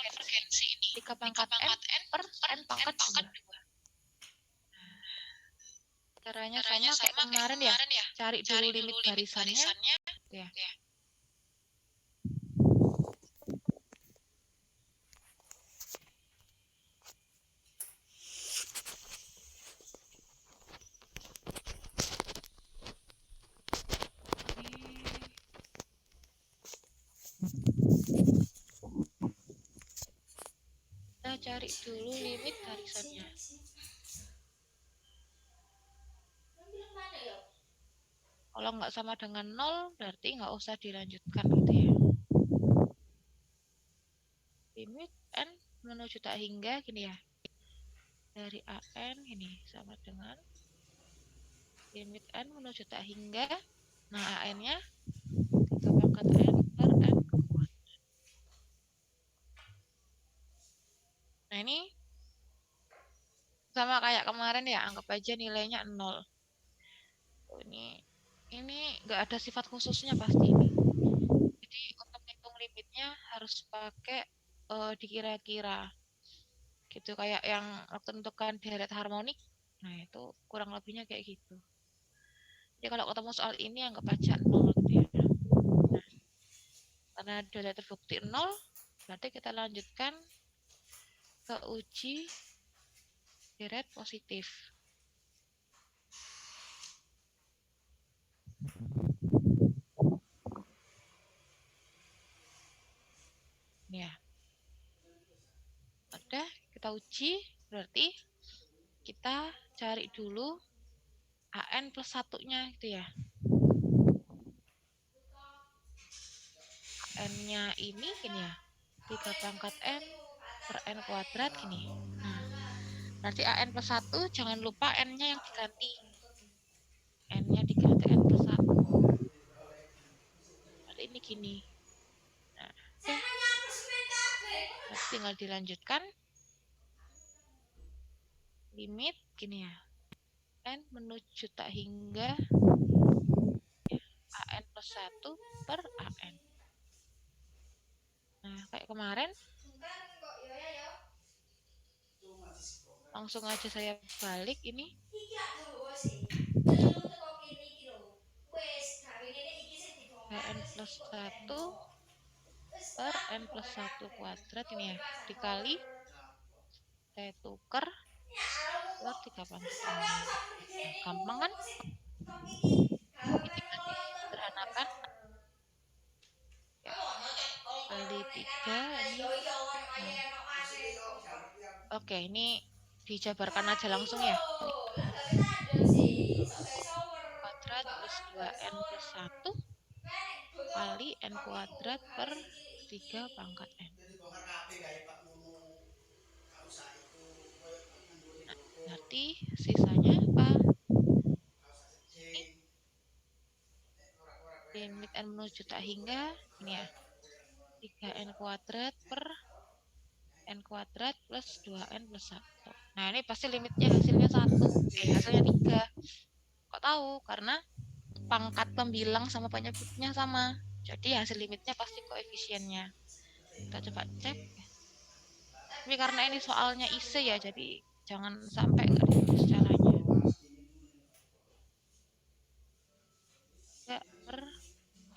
frekuensi ini. 3 pangkat N per N pangkat 2. Caranya sama kayak kemarin ya. Cari dulu limit barisannya. Ya. Kita cari dulu limit barisannya. Kalau nggak sama dengan 0, berarti nggak usah dilanjutkan gitu ya. Limit N menuju tak hingga gini ya. Dari AN ini sama dengan limit N menuju tak hingga. Nah, AN-nya 3 pangkat N per N kuadrat. Nah, ini sama kayak kemarin ya, anggap aja nilainya 0. Ini nggak ada sifat khususnya pasti ini. Jadi untuk hitung limitnya harus pakai dikira-kira. Gitu kayak yang waktu menentukan deret harmonik. Nah, itu kurang lebihnya kayak gitu. Jadi kalau ketemu soal ini anggap aja 0 gitu ya. Nah, karena sudah terbukti 0, berarti kita lanjutkan ke uji deret positif. Ya. Udah, kita uji, berarti kita cari dulu AN plus 1-nya gitu ya. AN-nya ini gini ya, 3 pangkat N per N kuadrat gini. Nah, berarti AN plus 1, jangan lupa N-nya yang diganti. N-nya diganti N plus 1. Berarti ini gini. Nah, berarti tinggal dilanjutkan. Limit gini ya. N menuju tak hingga AN plus 1 per AN. Nah, kayak kemarin. Langsung aja saya balik ini. N plus 1 per N plus 1 kuadrat ini ya. Dikali. Saya tuker per 3 pangkat N. Nah, gampang kan? Ini tinggal disederhanakan. Ya. Kali 3 ini. Nah. Oke, ini dijabarkan aja langsung ya. Kuadrat plus 2N plus 1 kali N kuadrat per 3 pangkat N. Nah, berarti sisanya apa? Ini limit N menuju tak hingga ini ya. 3N kuadrat per N kuadrat plus 2N plus 1. Nah, ini pasti limitnya hasilnya 1. Hasilnya 3. Kok tahu? Karena pangkat pembilang sama penyebutnya sama. Jadi hasil limitnya pasti koefisiennya. Kita coba cek. Tapi karena ini soalnya IC ya, jadi jangan sampai nggak ditulis caranya. 3 per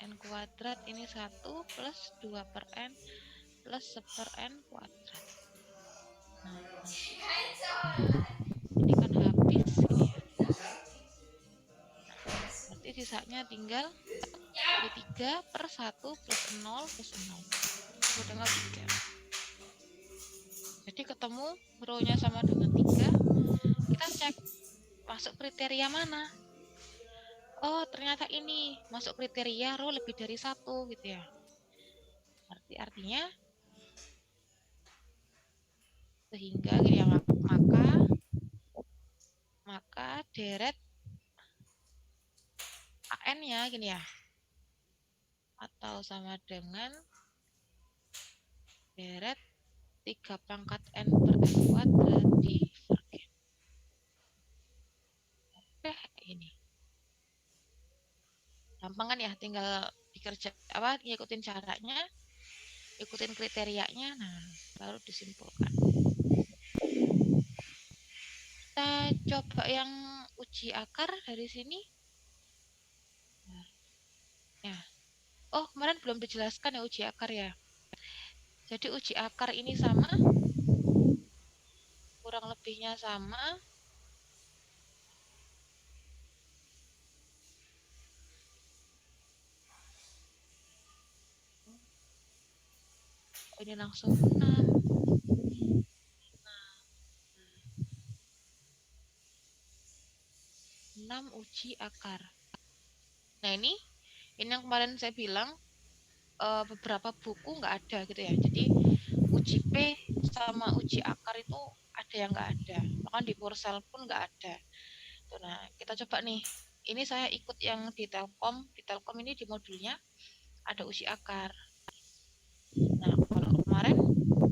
N kuadrat ini 1 plus 2 per N plus 1 per N kuadrat. Nah, ini kan habis ini ya. Nah, berarti sisanya tinggal kali 3 per 1 plus 0 plus 0. Sama dengan 3. Jadi ketemu row-nya sama dengan 3. Kita cek masuk kriteria mana. Oh, ternyata ini masuk kriteria row lebih dari 1 gitu ya. Berarti artinya sehingga gitu ya, maka deret AN-nya gini ya. Atau sama dengan deret 3 pangkat N per N kuadrat di Vergen. Oke, ini. Gampang kan ya, tinggal dikerja ngikutin caranya, ikutin kriterianya. Nah, baru disimpulkan. Kita coba yang uji akar dari sini. Ya. Oh, kemarin belum dijelaskan ya uji akar ya. Jadi uji akar ini sama, kurang lebihnya sama. Oh, ini langsung 6 uji akar. Nah ini yang kemarin saya bilang beberapa buku nggak ada gitu ya. Jadi uji P sama uji akar itu ada yang nggak ada. Bahkan di Kursel pun nggak ada. Tuh, nah kita coba nih. Ini saya ikut yang di Telkom. Di Telkom ini di modulnya ada uji akar. Nah kalau kemarin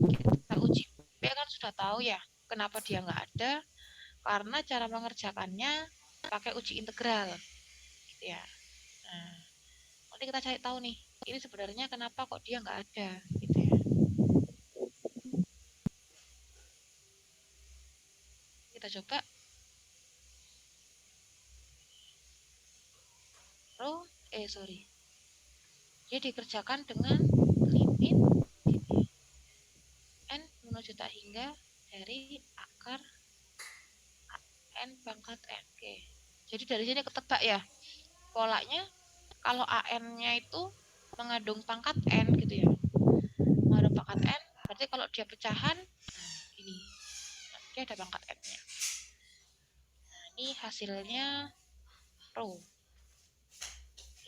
kita uji P kan sudah tahu ya kenapa dia nggak ada. Karena cara mengerjakannya pakai uji integral. Gitu ya. Nah, nanti kita cari tahu nih, ini sebenarnya kenapa kok dia nggak ada, gitu ya. Kita coba sorry. Dia dikerjakan dengan limit n menuju tak hingga dari akar n pangkat n. Oke. Jadi dari sini ketebak ya, polanya kalau an-nya itu mengandung pangkat n gitu ya. Mengandung pangkat n, berarti kalau dia pecahan, ini. Nanti ada pangkat n-nya. Nah, ini hasilnya rho.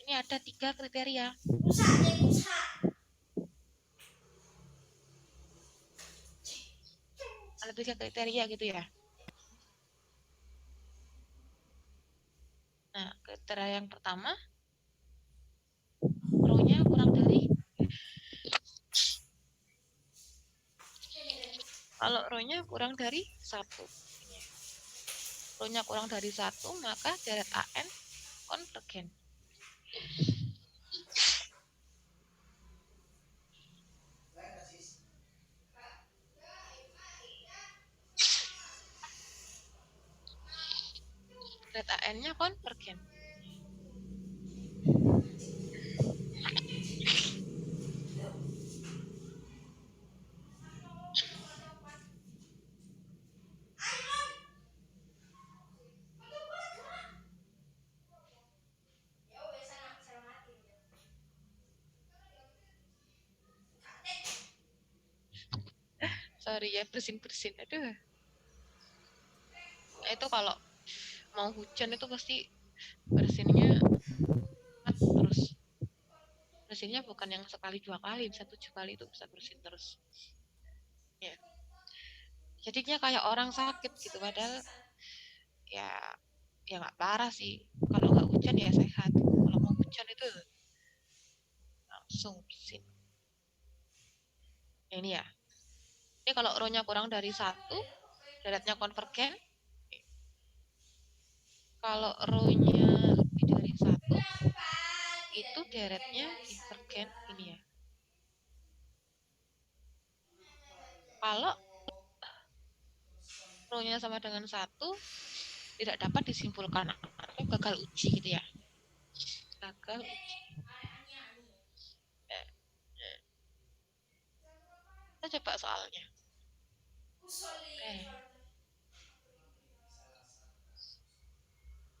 Ini ada 3 kriteria. Ada 3 kriteria gitu ya. Nah, kriteria yang pertama, rho-nya kurang dari, kalau rho-nya kurang dari 1. Rho-nya kurang dari 1, maka deret AN konvergen. Deret AN-nya konvergen. Sorry ya, bersin-bersin. Aduh. Nah, itu kalau mau hujan itu pasti bersinnya terus. Bersinnya bukan yang sekali 2 kali, bisa 7 kali itu bisa bersin terus. Ya. Jadinya kayak orang sakit gitu, padahal ya nggak parah sih. Kalau nggak hujan ya sehat. Kalau mau hujan itu langsung bersin. Nah, ini ya. Ini kalau rho-nya kurang dari 1, deretnya konvergen. Kalau rho-nya lebih dari 1, itu deretnya divergen. Ini ya. Kalau rho-nya sama dengan 1, tidak dapat disimpulkan atau gagal uji gitu ya. Gagal uji. Kita coba soalnya.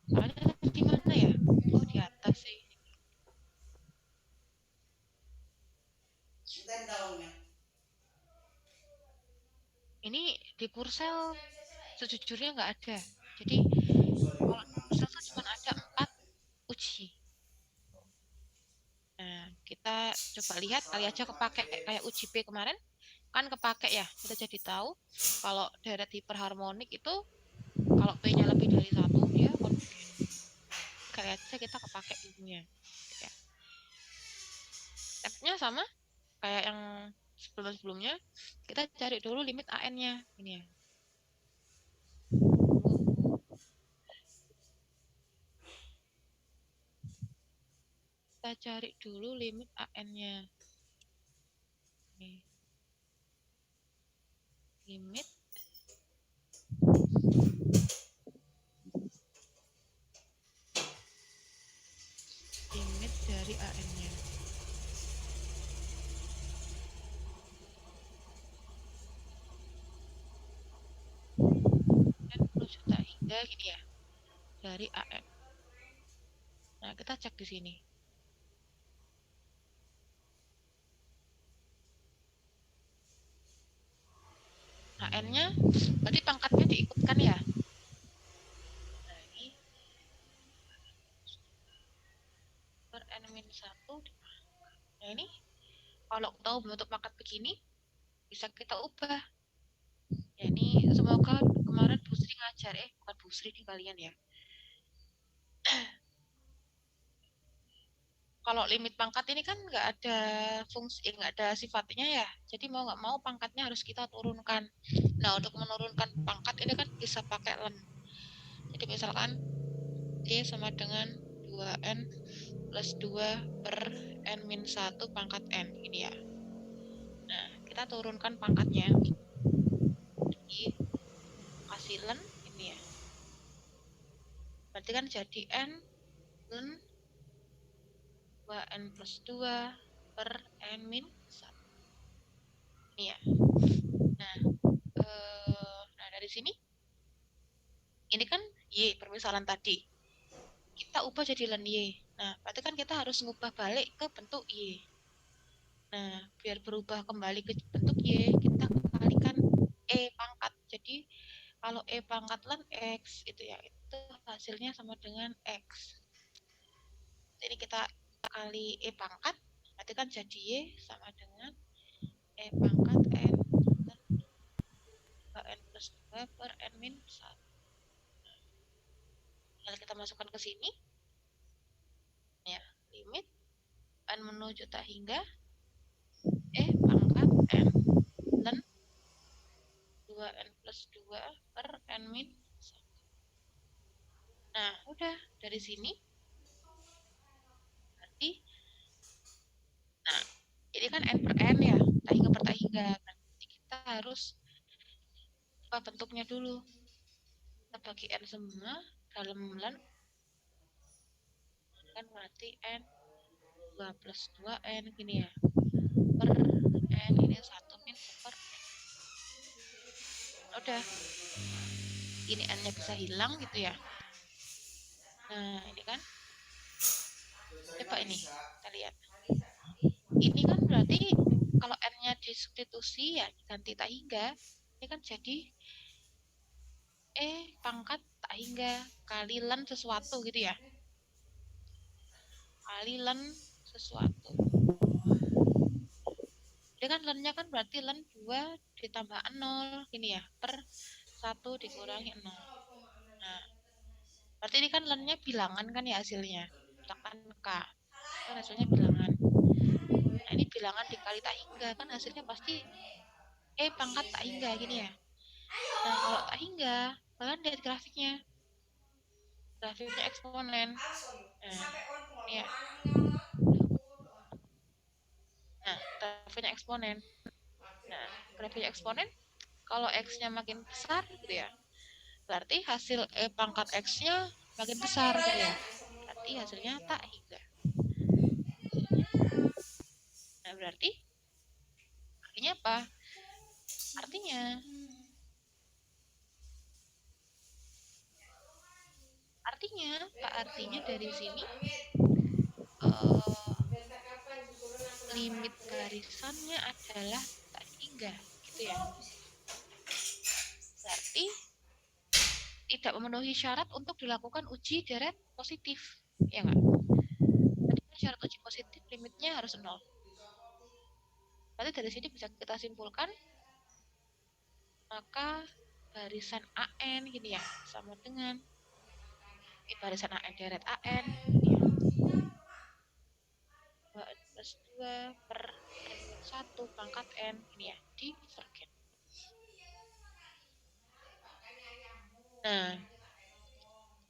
Soalnya di mana ya? Oh, di atas sih. Ini di Kursel sejujurnya nggak ada. Jadi kalau di Kursel tuh cuma ada 4 uji. Nah, kita coba lihat kali aja kepake kayak uji P kemarin. Kan kepake ya, kita jadi tahu kalau deret hiperharmonik itu kalau P-nya lebih dari 1 dia konvergen. Kali aja kita kepake ilmunya. Ya. Stepnya sama kayak yang sebelum-sebelumnya. Kita cari dulu limit AN-nya. Ini ya. Kita cari dulu limit AN-nya. Nih. limit dari AN-nya. Dan 10 juta hingga gini ya, dari AN. Nah, kita cek di sini. AN-nya berarti pangkatnya diikutkan ya. Nah, ini per N-1. Nah, ini kalau tahu bentuk pangkat begini, bisa kita ubah. Ya, ini semoga kemarin Bu Sri ngajar, bukan Bu Sri nih kalian ya. Kalau limit pangkat ini kan nggak ada fungsi, nggak ada sifatnya ya. Jadi mau nggak mau pangkatnya harus kita turunkan. Nah, untuk menurunkan pangkat ini kan bisa pakai len. Jadi misalkan E sama dengan 2N plus 2 per N-1 pangkat N. Ini ya. Nah, kita turunkan pangkatnya. Jadi, kasih len ini ya. Berarti kan jadi N len 2N plus 2 per N-1. Ini ya. Nah, dari sini, ini kan Y, permisalan tadi. Kita ubah jadi len Y. Nah, berarti kan kita harus ngubah balik ke bentuk Y. Nah, biar berubah kembali ke bentuk Y, kita kalikan E pangkat. Jadi, kalau E pangkat len X, itu ya, itu hasilnya sama dengan X. Jadi kita kali E pangkat, berarti kan jadi Y sama dengan E pangkat N len 2N plus 2 per N-1. Lalu kita masukkan ke sini. Ya, limit N menuju tak hingga pangkat N len 2N plus 2 per N-1. Nah, udah dari sini. Berarti, nah, ini kan N per N ya, tak hingga per tak hingga. Berarti kita harus ubah bentuknya dulu. Kita bagi N semua dalam len. Kan berarti N 2 plus 2N gini ya. Per N ini 1 min per N. Udah. Ini N-nya bisa hilang gitu ya. Nah, ini kan. Coba ini, kita lihat. Ini kan berarti kalau N-nya disubstitusi ya diganti tak hingga. Ini kan jadi pangkat tak hingga kali len sesuatu gitu ya. Kali len sesuatu. Jadi kan lennya kan berarti len 2 ditambah 0 gini ya, per 1 dikurangi 0. Nah, berarti ini kan lennya bilangan kan ya hasilnya. Tekan K. Kan hasilnya bilangan. Nah, ini bilangan dikali tak hingga kan hasilnya pasti pangkat tak hingga gini ya. Nah, kalau tak hingga, kalian lihat grafiknya. Grafiknya eksponen. Nah, ya. Nah, grafiknya eksponen. Nah, grafiknya eksponen, kalau X-nya makin besar gitu ya, berarti hasil pangkat X-nya makin besar gitu ya. Berarti hasilnya tak hingga. Nah, berarti artinya apa? Artinya dari sini limit barisannya adalah tak hingga gitu ya. Berarti tidak memenuhi syarat untuk dilakukan uji deret positif, ya nggak? Tadi kan syarat uji positif limitnya harus 0. Berarti dari sini bisa kita simpulkan, maka barisan AN gini ya, sama dengan barisan AN deret AN ya, 2N plus 2 per N-1 pangkat N ini ya, di circuit. Nah,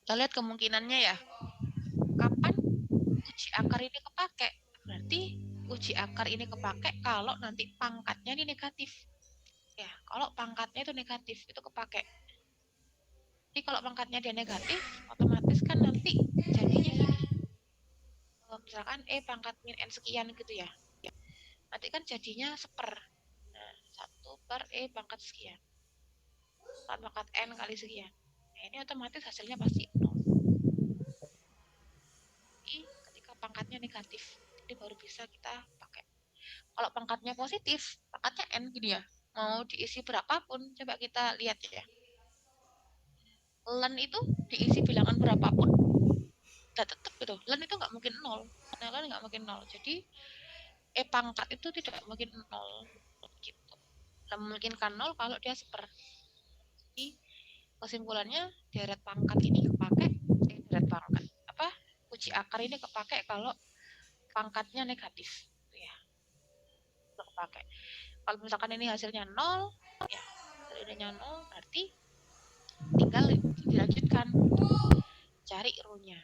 kita lihat kemungkinannya ya. Kapan uji akar ini kepake? Berarti uji akar ini kepake kalau nanti pangkatnya ini negatif. Ya, kalau pangkatnya itu negatif, itu kepake. Jadi kalau pangkatnya dia negatif, otomatis kan nanti jadinya gini. Misalkan pangkat min n sekian gitu ya. Nanti kan jadinya seper. Nah, 1/e pangkat sekian. Pangkat n kali sekian. Nah, ini otomatis hasilnya pasti 0. Jadi ketika pangkatnya negatif, jadi baru bisa kita pakai. Kalau pangkatnya positif, pangkatnya n gini ya. Mau diisi berapapun, coba kita lihat ya. Len itu diisi bilangan berapapun, nggak tetap gitu. Len itu nggak mungkin 0. Nah, len nggak mungkin 0. Jadi pangkat itu tidak mungkin 0 gitu. Memungkinkan 0 kalau dia seper. Jadi kesimpulannya deret pangkat ini kepake, deret pangkat apa uji akar ini kepake kalau pangkatnya negatif ya, kepake. Kalau misalkan ini hasilnya 0 ya, hasilnya 0 berarti tinggal dilanjutkan cari rho-nya.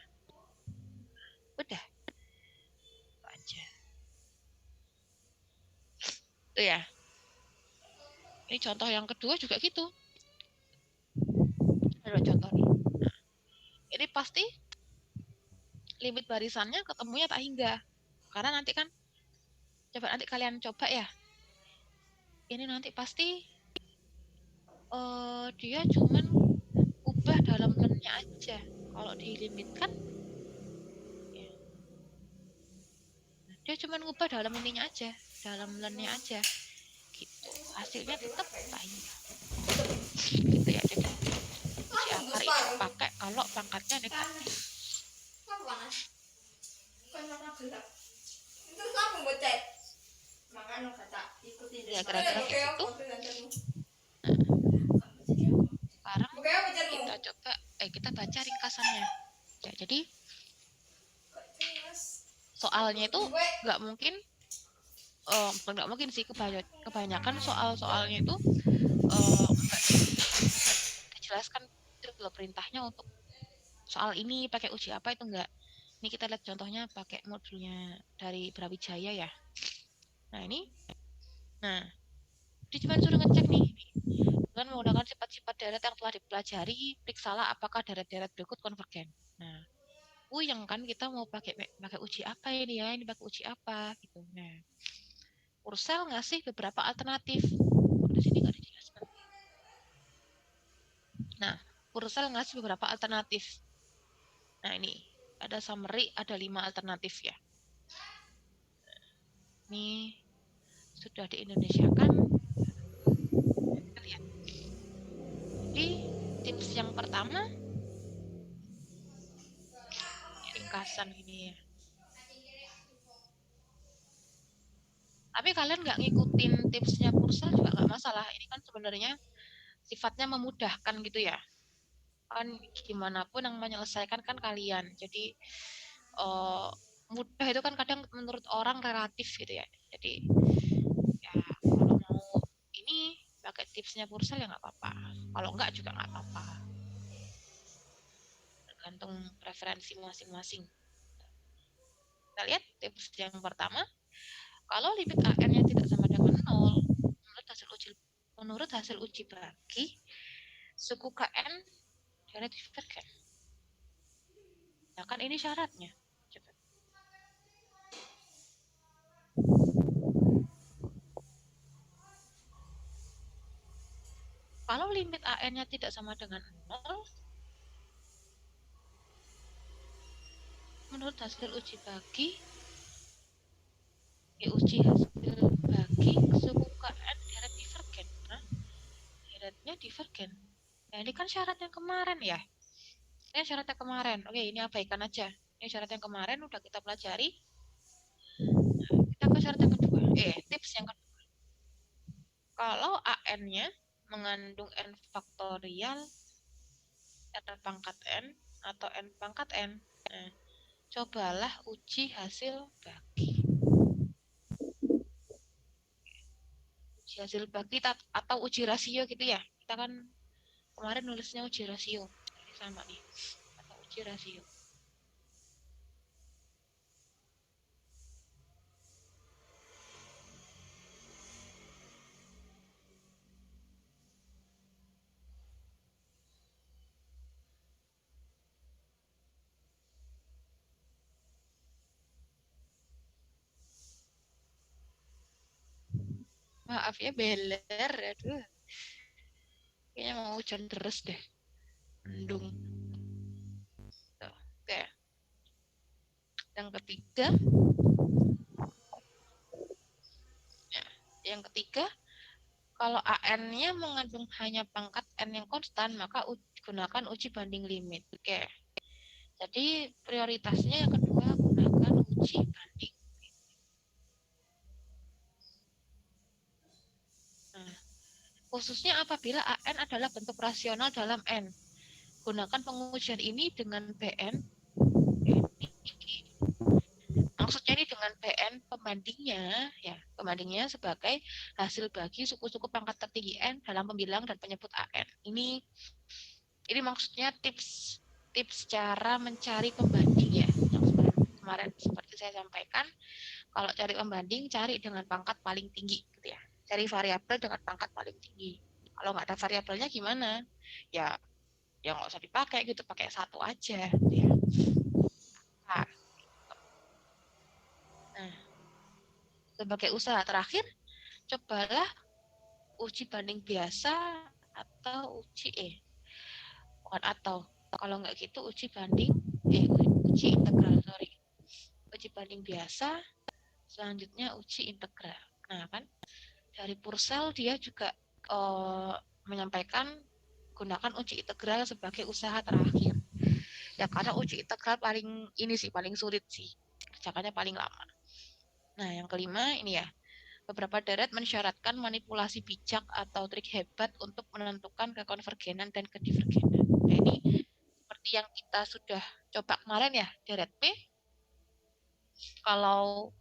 Udah itu aja itu ya. Ini contoh yang kedua juga gitu, ada contoh nih. Nah, ini pasti limit barisannya ketemunya tak hingga, karena nanti kan coba nanti kalian coba ya, ini nanti pasti dia cuman ubah dalam lennya aja. Kalau dilimitkan ya, dia cuman ubah dalam ininya aja, dalam lennya aja gitu, hasilnya tetap banyak gitu ya. Jadi si akar ini pakai kalau pangkatnya negatif. Ya kira-kira kayak gitu. Nah, sekarang kita coba kita baca ringkasannya ya. Jadi soalnya itu nggak mungkin nggak mungkin sih, kebanyakan soalnya itu nggak dijelaskan itu loh perintahnya untuk soal ini pakai uji apa, itu enggak. Ini kita lihat contohnya pakai modulnya dari Brawijaya ya. Nah ini, nah dia cuma suruh ngecek nih dengan menggunakan sifat-sifat deret yang telah dipelajari, periksalah apakah deret-deret berikut konvergen. Nah, yang kan kita mau pakai uji apa ini ya, ini pakai uji apa gitu. Nah, Purcell ngasih beberapa alternatif. Di sini nggak dijelaskan. Nah, Purcell ngasih beberapa alternatif. Nah ini ada summary, ada 5 alternatif ya. Ini sudah di-Indonesiakan. Kita lihat. Jadi tips yang pertama, ringkasan ini ya. Tapi kalian nggak ngikutin tipsnya Purcell juga nggak masalah. Ini kan sebenarnya sifatnya memudahkan gitu ya. Kan gimana pun yang menyelesaikan kan kalian. Jadi mudah itu kan kadang menurut orang relatif gitu ya. Jadi ya kalau mau ini pakai tipsnya Purcell ya nggak apa-apa. Kalau enggak juga nggak apa-apa. Tergantung preferensi masing-masing. Kita lihat tips yang pertama. Kalau limit AN-nya tidak sama dengan 0, menurut hasil uji bagi, suku KN deret divergen. Nah kan ini syaratnya. Coba. Kalau limit AN-nya tidak sama dengan 0, menurut hasil uji bagi, uji hasil bagi suku KN deret divergen. Nah, deretnya divergen. Nah ini kan syarat yang kemarin ya. Ini syarat yang kemarin. Oke, ini abaikan aja. Ini syarat yang kemarin udah kita pelajari. Nah, kita ke syarat yang kedua. Tips yang kedua. Kalau AN-nya mengandung n faktorial n pangkat n atau n pangkat n, nah, cobalah uji hasil bagi. Uji hasil bagi atau uji rasio gitu ya. Kita kan kemarin nulisnya uji rasio. Ini sama nih. Atau uji rasio. Maaf ya beler, aduh. Kayaknya mau hujan deres deh. Mendung. Oke. Yang ketiga, ya, yang ketiga, kalau AN-nya mengandung hanya pangkat N yang konstan, maka gunakan uji banding limit. Oke. Jadi prioritasnya yang kedua gunakan uji banding. Nah, khususnya apabila AN adalah bentuk rasional dalam N. Gunakan pengujian ini dengan BN. Maksudnya ini dengan BN pembandingnya, ya pembandingnya sebagai hasil bagi suku-suku pangkat tertinggi N dalam pembilang dan penyebut AN. Ini maksudnya tips cara mencari pembanding ya. Yang kemarin seperti saya sampaikan, kalau cari pembanding cari dengan pangkat paling tinggi gitu ya. Cari variabel dengan pangkat paling tinggi. Kalau nggak ada variabelnya gimana? Ya nggak usah dipakai gitu, pakai satu aja gitu ya. Nah, sebagai usaha terakhir, cobalah uji banding biasa atau bukan atau, kalau nggak gitu uji integral, sorry. Uji banding biasa, selanjutnya uji integral. Nah kan, dari Purcell dia juga menyampaikan gunakan uji integral sebagai usaha terakhir. Ya karena uji integral paling sulit sih, kerjakannya paling lama. Nah yang kelima ini ya, beberapa deret mensyaratkan manipulasi bijak atau trik hebat untuk menentukan kekonvergenan dan kedivergenan. Nah ini seperti yang kita sudah coba kemarin ya, deret P. Kalau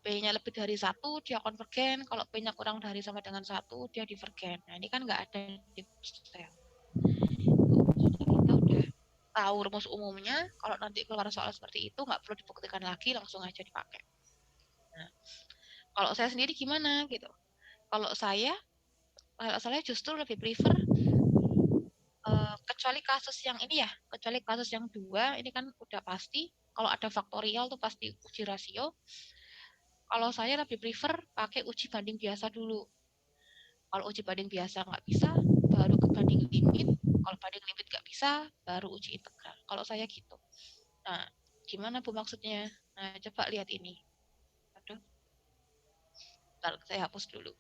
P-nya lebih dari 1, dia konvergen. Kalau P-nya kurang dari sama dengan 1, dia divergen. Nah ini kan nggak ada di Purcell. Kita udah tahu rumus umumnya, kalau nanti keluar soal seperti itu, nggak perlu dibuktikan lagi, langsung aja dipakai. Nah, kalau saya sendiri gimana gitu? Kalau saya justru lebih prefer kecuali kasus yang dua, ini kan udah pasti. Kalau ada faktorial tuh pasti uji rasio. Kalau saya lebih prefer pakai uji banding biasa dulu. Kalau uji banding biasa nggak bisa, baru ke banding limit. Kalau banding limit nggak bisa, baru uji integral. Kalau saya gitu. Nah, gimana Bu maksudnya? Nah, coba lihat ini. Aduh, bentar, saya hapus dulu.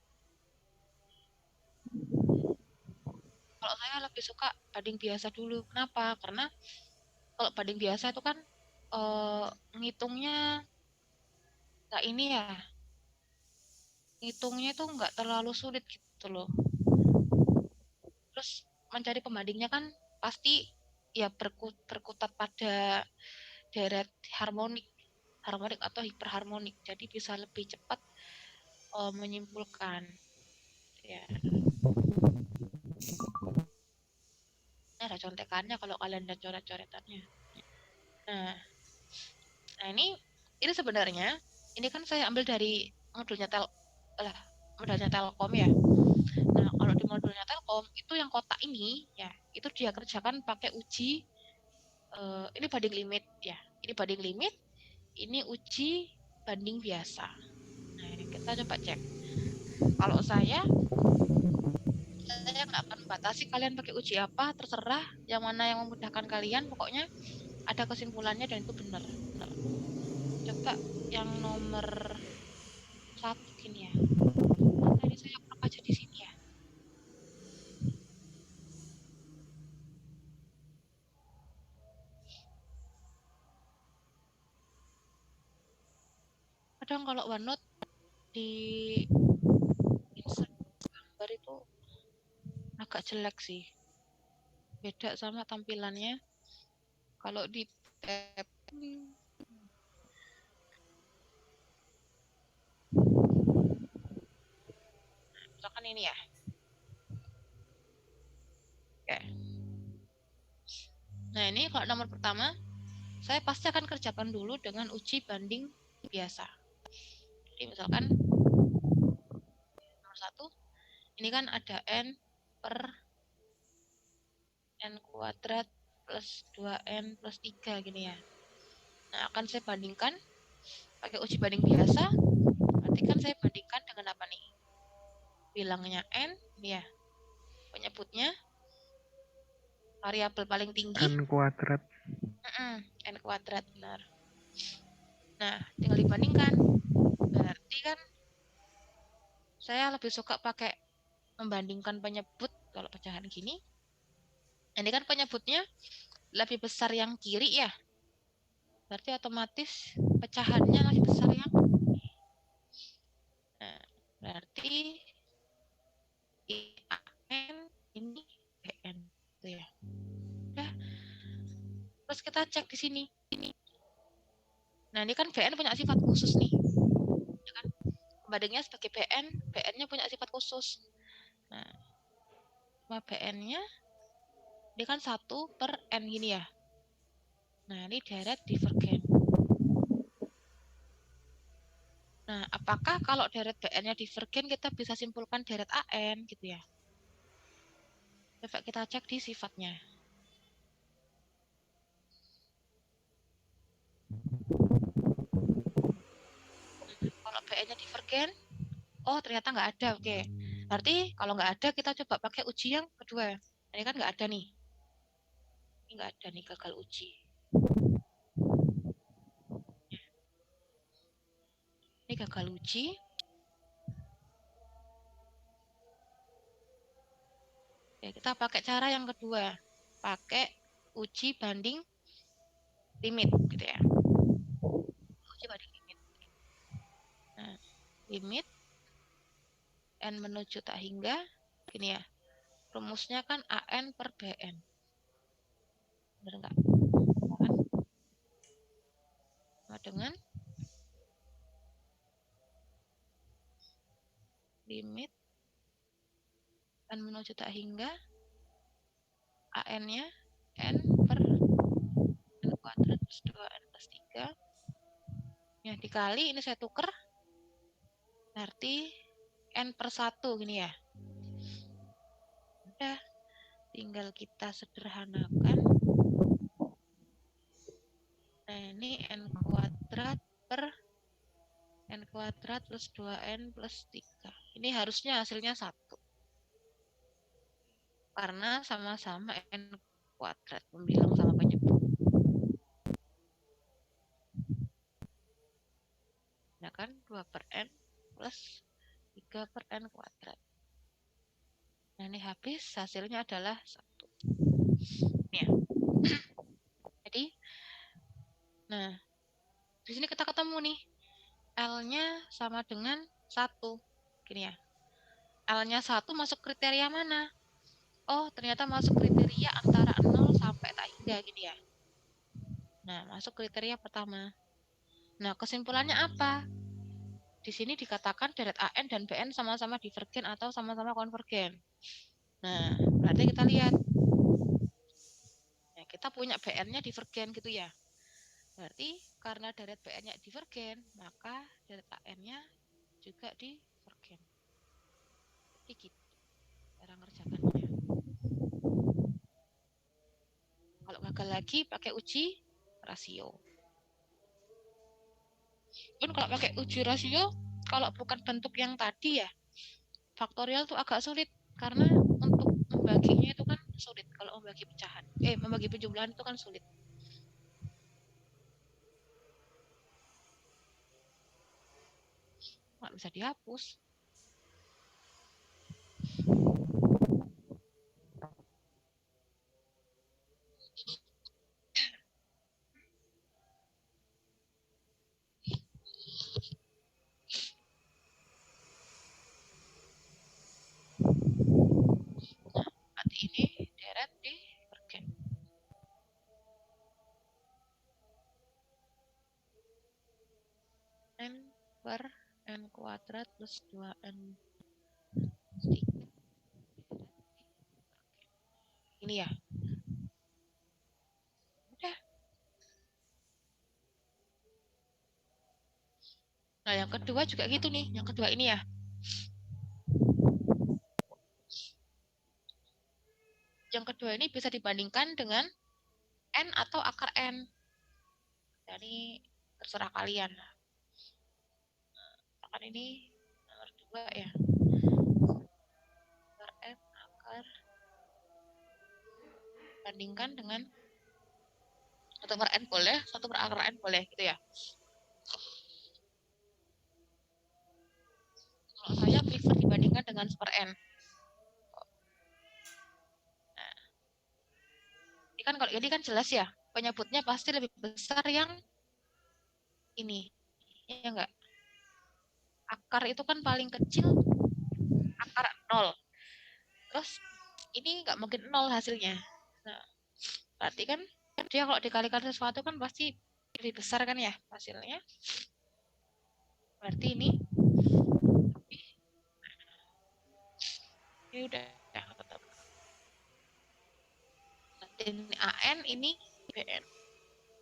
Kalau saya lebih suka banding biasa dulu. Kenapa? Karena kalau banding biasa itu kan ngitungnya nggak ini ya, ngitungnya itu nggak terlalu sulit gitu loh. Terus mencari pembandingnya kan pasti ya berkutat pada deret harmonik atau hiperharmonik, jadi bisa lebih cepat menyimpulkan ya. Ini ada contekannya kalau kalian ada coret-coretannya. Nah, ini sebenarnya ini kan saya ambil dari modulnya Telkom ya. Nah, kalau di modulnya Telkom itu yang kotak ini ya, itu dia kerjakan pakai uji ini banding limit ya. Ini banding limit, ini uji banding biasa. Nah, ini kita coba cek. Kalau saya nggak akan membatasi kalian pakai uji apa, terserah yang mana yang memudahkan kalian, pokoknya ada kesimpulannya dan itu benar. Coba yang nomor 1 gini ya. Tadi saya pernah baca di sini ya. Kadang kalau OneNote di insert gambar itu agak jelek sih. Beda sama tampilannya kalau di tab. Misalkan ini ya. Oke. Nah, ini kalau nomor pertama, saya pasti akan kerjakan dulu dengan uji banding biasa. Jadi misalkan nomor 1, ini kan ada N per N kuadrat plus 2N plus 3 gini ya. Nah, akan saya bandingkan pakai uji banding biasa. Berarti kan saya bandingkan dengan apa nih? bilangnya n, ya penyebutnya variabel paling tinggi n kuadrat. N kuadrat, benar. Nah, tinggal dibandingkan. Berarti kan saya lebih suka pakai membandingkan penyebut kalau pecahan gini. Ini kan penyebutnya lebih besar yang kiri ya. Berarti otomatis pecahannya lebih besar yang kiri. Nah, berarti AN ini BN. Gitu ya. Udah. Terus kita cek di sini. Nah, ini kan BN punya sifat khusus nih. Ya kan? Bandingnya sebagai BN, BN-nya punya sifat khusus. Nah, BN-nya ini kan 1/n gini ya. Nah, ini deret divergen. Nah, apakah kalau deret BN-nya divergen kita bisa simpulkan deret AN gitu ya? Coba kita cek di sifatnya. Kalau BN-nya divergen, oh ternyata nggak ada, oke. Berarti kalau nggak ada kita coba pakai uji yang kedua. Ini kan nggak ada nih. Ini nggak ada nih, gagal uji. Ini gagal uji. Ya, kita pakai cara yang kedua. Pakai uji banding limit gitu ya. Uji banding limit. Nah, limit n menuju tak hingga gini ya. Rumusnya kan AN per BN. Benar nggak? Sama dengan limit n menuju tak hingga AN-nya n per n kuadrat plus 2n plus 3. Ya, dikali ini saya tuker. Berarti n per 1 gini ya. Udah, tinggal kita sederhanakan. Nah, ini n kuadrat per n kuadrat plus 2n plus 3. Ini harusnya hasilnya 1. Karena sama-sama n kuadrat, membilang sama penyebut. Nah kan 2 per n plus 3 per n kuadrat. Nah ini habis, hasilnya adalah 1. Ya. Jadi, nah di sini kita ketemu nih. L-nya sama dengan 1. Gini ya. L-nya 1 masuk kriteria mana? Oh, ternyata masuk kriteria antara 0 sampai tak hingga gini ya. Nah, masuk kriteria pertama. Nah, kesimpulannya apa? Di sini dikatakan deret AN dan BN sama-sama divergen atau sama-sama konvergen. Nah, berarti kita lihat. Nah, kita punya BN-nya divergen gitu ya. Berarti karena deret BN-nya divergen, maka deret AN-nya juga divergen. Jadi gitu cara ngerjakannya. Kalau gagal lagi pakai uji rasio. Pun kalau pakai uji rasio, kalau bukan bentuk yang tadi ya, faktorial tuh agak sulit karena untuk membaginya itu kan sulit kalau membagi pecahan. Membagi penjumlahan itu kan sulit. Nggak bisa dihapus. Nah, berarti ini deret divergen. N per N kuadrat plus 2N plus 3. Ini ya. Udah. Nah, yang kedua juga gitu nih. Yang kedua ini ya. Yang kedua ini bisa dibandingkan dengan N atau akar N. Jadi terserah kalian. Akan ini nomor 2 ya. bandingkan dengan 1/n boleh, 1/n boleh gitu ya. Kalau saya prefer dibandingkan dengan 1/n. Nah, ini kan jelas ya, penyebutnya pasti lebih besar yang ini, ya enggak? Akar itu kan paling kecil, akar 0. Terus ini nggak mungkin 0 hasilnya. Nah, berarti kan dia kalau dikalikan sesuatu kan pasti lebih besar kan ya hasilnya. Berarti ini udah ketemu. Nanti ini AN, ini BN.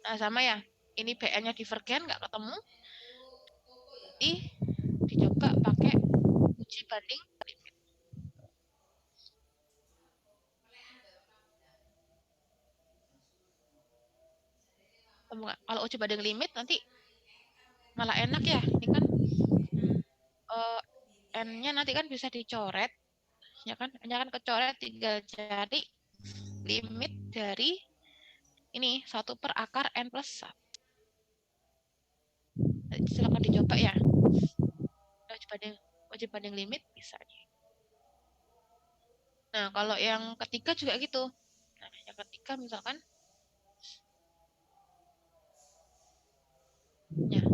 Nah, sama ya. Ini BN-nya divergen nggak ketemu. Jadi dicoba pakai uji banding limit. Kalau uji banding limit nanti malah enak ya. Ini kan N-nya nanti kan bisa dicoret, ya kan? N-nya kan kecoret, tinggal cari limit dari ini 1/akar N plus 1. Silakan dicoba ya. Uji banding limit bisa. Nah, kalau yang ketiga juga gitu. Nah, yang ketiga misalkan ya,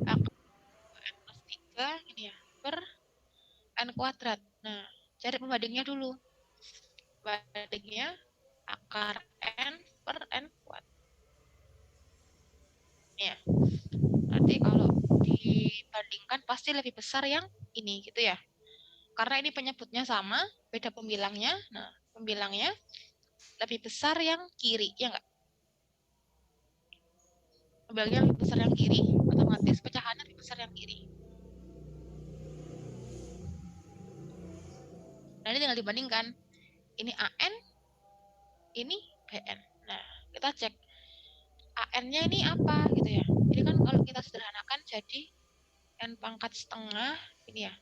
N plus 3 ini ya, per N kuadrat. Nah, cari pembandingnya dulu. Pembandingnya akar N per N kuadrat. Ya, nanti kalau dibandingkan pasti lebih besar yang ini gitu ya. Karena ini penyebutnya sama, beda pembilangnya. Nah, pembilangnya lebih besar yang kiri, ya enggak? Pembilangnya lebih besar yang kiri, otomatis pecahannya lebih besar yang kiri. Nah, ini tinggal dibandingkan. Ini AN, ini BN. Nah, kita cek AN-nya ini apa gitu ya. Jadi kan kalau kita sederhanakan jadi N pangkat setengah, ini ya.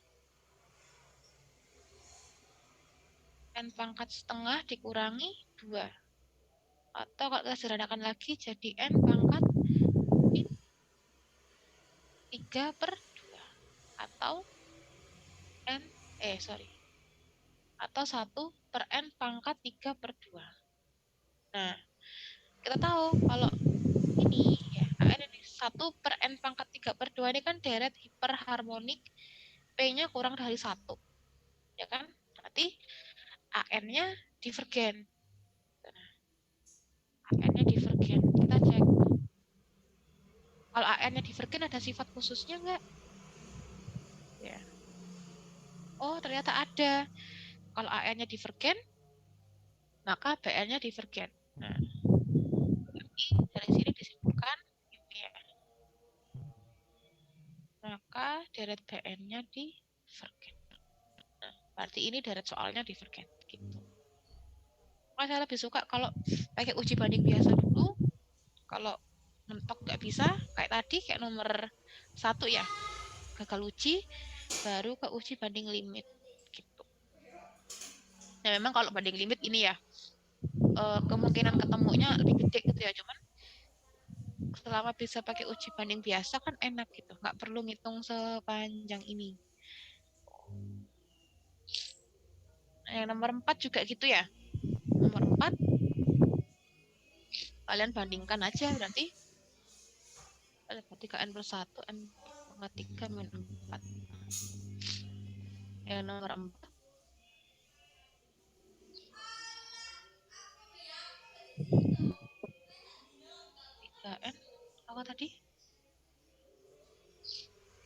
N pangkat setengah dikurangi 2. Atau kalau kita sederhanakan lagi jadi N pangkat 3/2. Atau atau 1/N pangkat 3/2. Nah, kita tahu kalau ini ya, AN ini 1/N pangkat 3/2 ini kan deret hiperharmonik, P-nya kurang dari 1. Ya kan? Berarti AN-nya divergen. Nah, AN-nya divergen. Kita cek. Kalau AN-nya divergen ada sifat khususnya nggak? Ya. Oh, ternyata ada. Kalau AN-nya divergen, maka BN-nya divergen. Nah, dari sini disimpulkan ini ya. Maka deret BN-nya divergen. Nah, berarti ini deret soalnya divergen. Gitu. Maka saya lebih suka kalau pakai uji banding biasa dulu. Kalau mentok nggak bisa, kayak tadi, kayak nomor 1 ya, gagal uji, baru ke uji banding limit. Gitu. Nah, memang kalau banding limit ini ya, kemungkinan ketemunya lebih gede gitu ya, cuman selama bisa pakai uji banding biasa kan enak gitu, nggak perlu ngitung sepanjang ini. Nah, yang nomor 4 juga gitu ya. Nomor 4 kalian bandingkan aja berarti 3N plus 1 N pangkat 3 min 4. Yang nomor 4 3N apa tadi?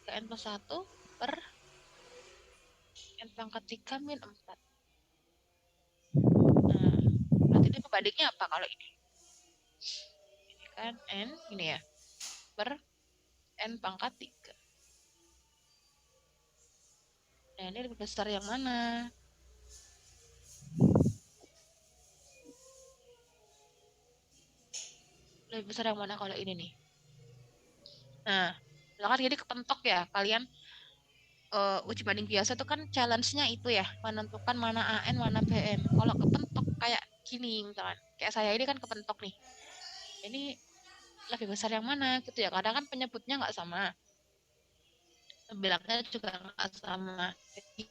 3N plus 1 per N pangkat 3 min 4. Nah, berarti ini pembandingnya apa kalau ini? Ini kan N, ini ya, per N pangkat 3. Nah, ini lebih besar yang mana? Lebih besar yang mana kalau ini nih? Nah, misalkan jadi kepentok ya, kalian uji banding biasa itu kan challenge-nya itu ya, menentukan mana AN, mana BN. Kalau kepentok kayak gini misalkan. Kayak saya ini kan kepentok nih. Ini lebih besar yang mana gitu ya. Kadang kan penyebutnya nggak sama. Bilangnya juga nggak sama. Jadi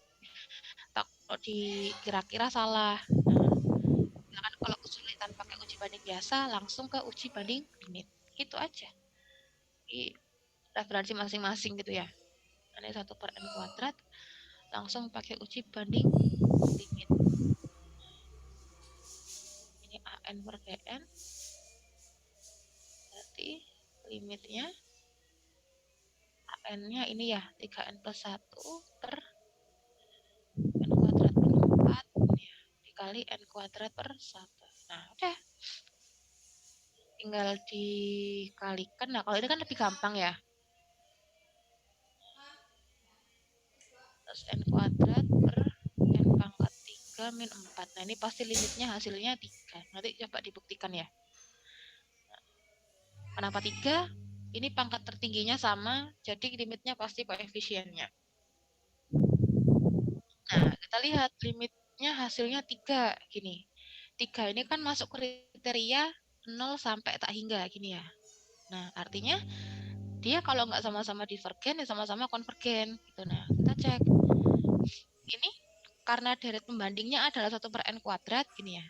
kalau dikira-kira salah. Nah, misalkan kalau kesulitan pakai uji banding biasa, langsung ke uji banding limit. Gitu aja. Di referensi masing-masing gitu ya. Ini 1 per n kuadrat, langsung pakai uji banding limit. Ini an per dn, berarti limitnya an-nya ini ya 3n plus 1 per n kuadrat per 4 ya, dikali n kuadrat per 1. Nah, udah. Tinggal dikalikan. Nah, kalau ini kan lebih gampang ya. Terus n kuadrat per n pangkat 3 min 4. Nah, ini pasti limitnya hasilnya 3. Nanti coba dibuktikan ya. Kenapa 3? Ini pangkat tertingginya sama, jadi limitnya pasti koefisiennya. Nah, kita lihat limitnya hasilnya 3 gini. 3 ini kan masuk kriteria 0 sampai tak hingga gini ya. Nah, artinya dia kalau nggak sama-sama divergen ya sama-sama konvergen gitu. Nah, kita cek. Ini karena deret pembandingnya adalah 1 per n kuadrat gini ya.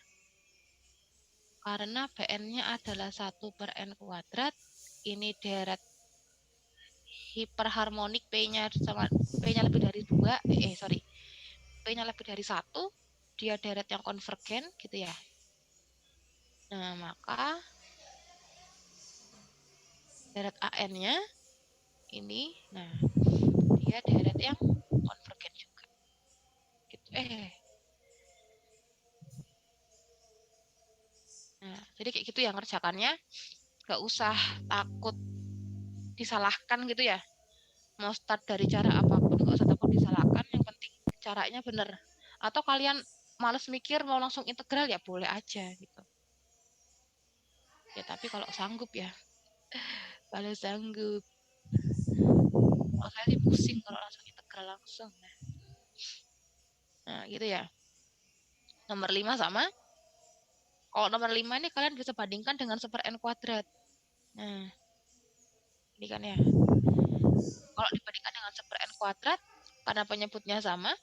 Karena Bn-nya adalah 1 per n kuadrat, ini deret hiperharmonik P-nya sama P-nya lebih dari 2, P-nya lebih dari 1, dia deret yang konvergen gitu ya. Nah, maka deret AN-nya ini, nah dia deret yang konvergen juga. Gitu. Nah, jadi kayak gitu ya ngerjakannya. Gak usah takut disalahkan gitu ya. Mau start dari cara apapun gak usah takut disalahkan, yang penting caranya bener. Atau kalian males mikir mau langsung integral ya boleh aja gitu. Ya tapi kalau sanggup ya. Kalau sanggup. Kalau saya sih pusing kalau langsung integral langsung. Nah gitu ya. Nomor 5 sama. Kalau nomor 5 ini kalian bisa bandingkan dengan 1 per n kuadrat. Nah, ini kan ya. Kalau dibandingkan dengan 1 per n kuadrat, karena penyebutnya sama,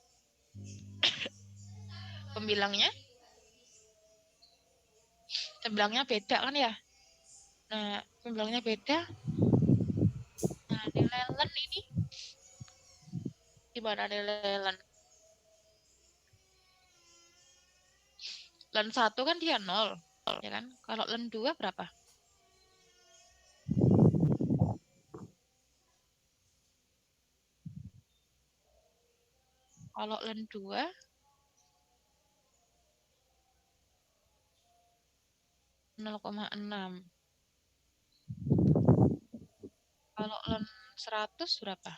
pembilangnya beda kan ya. Nah, pembilangnya beda. Nah, nilai len ini gimana nilai len? Len 1 kan dia 0, ya kan? Kalau len 2 berapa? Kalau len 2 0,6. Kalau len 100 berapa?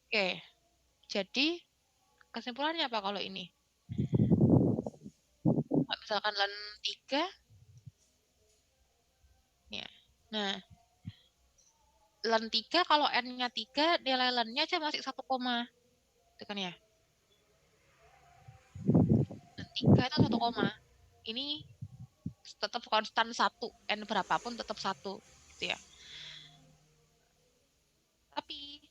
Oke. Jadi kesimpulannya apa kalau ini? Misalkan len 3 ya. Nah, len 3 kalau n-nya 3 nilai len-nya aja masih 1, itu kan ya. Len 3 itu 1, ini tetap konstan 1, n berapapun tetap 1 gitu ya. Tapi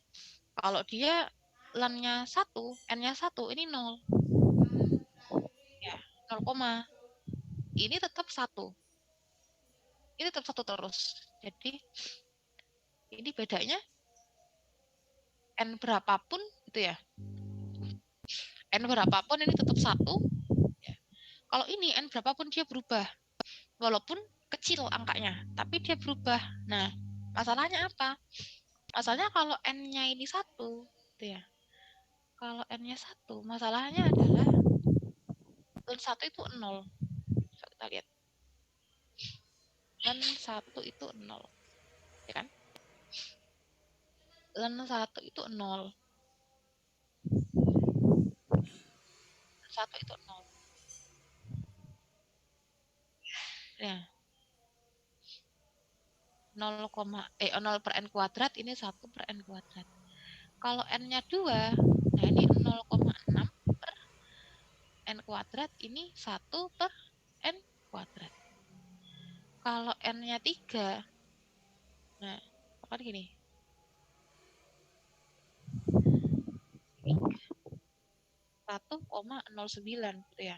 kalau dia len-nya 1, n-nya 1, ini 0. Ya, 0, ini tetap 1. Ini tetap 1 terus. Jadi ini bedanya n berapapun gitu ya. N berapapun ini tetap 1. Ya. Kalau ini n berapapun dia berubah. Walaupun kecil angkanya, tapi dia berubah. Nah, masalahnya apa? Masalahnya kalau n-nya ini 1, gitu ya. Kalau n-nya 1, masalahnya adalah len 1 itu 0. Coba kita lihat. Len 1 itu 0. Ya kan? Len 1 itu 0. 1 itu 0. Ya. 0, 0 per n kuadrat ini 1 per n kuadrat. Kalau N-nya 2, nah ini 0,6 per N kuadrat, ini 1 per N kuadrat. Kalau N-nya 3, nah, kan gini. Ini 1,09 gitu ya.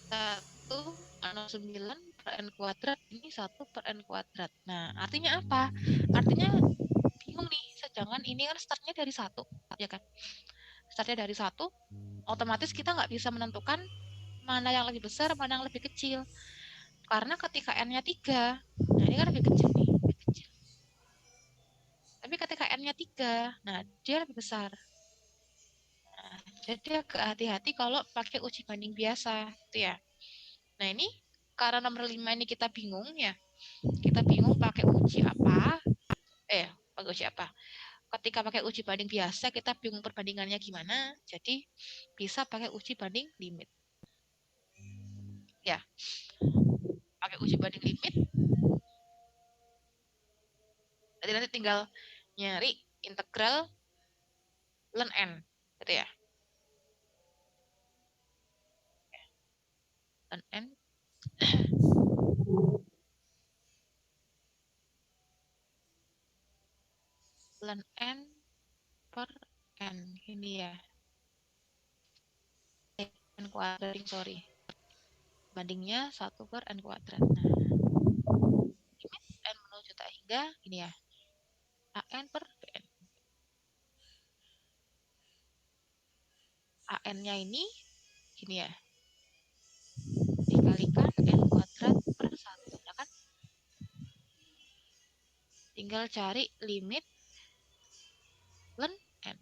1,09 per N kuadrat, ini 1 per N kuadrat. Nah, artinya apa? Artinya bingung nih, sedangkan ini kan startnya dari 1, ya kan? Startnya dari 1, otomatis kita nggak bisa menentukan mana yang lebih besar, mana yang lebih kecil. Karena ketika N-nya 3, nah ini kan lebih kecil nih, lebih kecil. Tapi ketika N-nya 3, nah dia lebih besar. Nah, jadi agak hati-hati kalau pakai uji banding biasa, gitu ya. Nah ini, karena nomor 5 ini kita bingung ya, kita bingung pakai uji apa, pakai uji apa. Ketika pakai uji banding biasa, kita bingung perbandingannya gimana, jadi bisa pakai uji banding limit. Ya, pakai uji banding limit, jadi nanti tinggal nyari integral ln n, gitu ya. Ln n ln n per n, ini ya. N kuadrat, sorry. Bandingnya 1 per n kuadrat. Nah, limit n menuju tak hingga, ini ya. an per bn. an-nya ini, gini ya. Dikalikan n kuadrat per 1, ya kan? Tinggal cari limit ln n.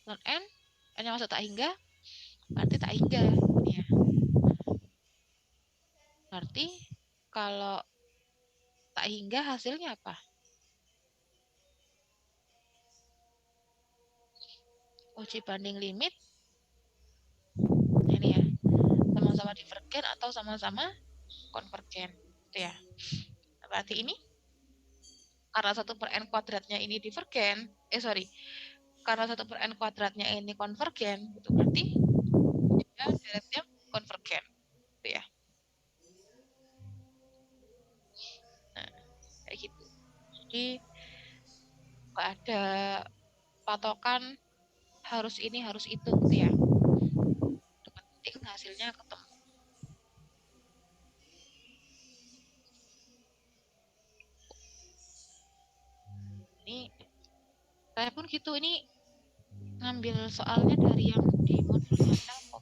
Ln n, n-nya masuk tak hingga, berarti tak hingga. Ini ya. Berarti kalau tak hingga hasilnya apa? Uji banding limit, ini ya, sama-sama divergen atau sama-sama konvergen, gitu ya. Berarti ini, karena 1 per n kuadratnya ini divergen, karena 1 per n kuadratnya ini konvergen, gitu, berarti dia deretnya konvergen, gitu ya. Nah, kayak gitu. Jadi nggak ada patokan harus ini harus itu, gitu ya. Yang penting hasilnya ketemu. Ini saya pun gitu, ini ngambil soalnya dari yang di modulnya Telkom.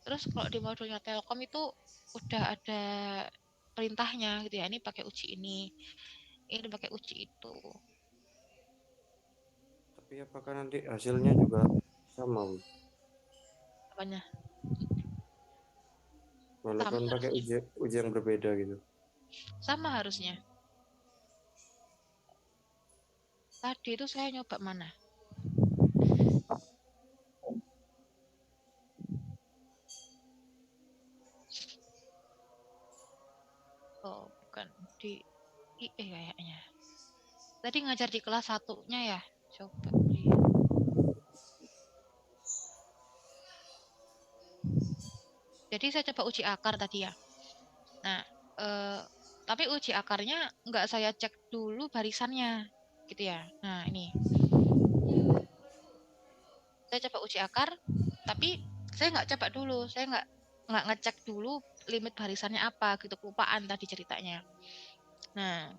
Terus kalau di modulnya Telkom itu udah ada perintahnya, gitu ya. Ini pakai uji ini pakai uji itu. Tapi apakah nanti hasilnya juga sama, Bu? Apanya? Sama Walaupun pakai harusnya. uji yang berbeda gitu. Sama harusnya. Tadi itu saya nyoba mana? Oh, bukan di IE kayaknya. Tadi ngajar di kelas 1-nya ya. Coba lihat. Jadi saya coba uji akar tadi ya. Nah, tapi uji akarnya nggak saya cek dulu barisannya, gitu ya. Nah, ini saya coba uji akar, tapi saya nggak coba dulu, saya nggak ngecek dulu limit barisannya apa, gitu, kelupaan tadi ceritanya. Nah,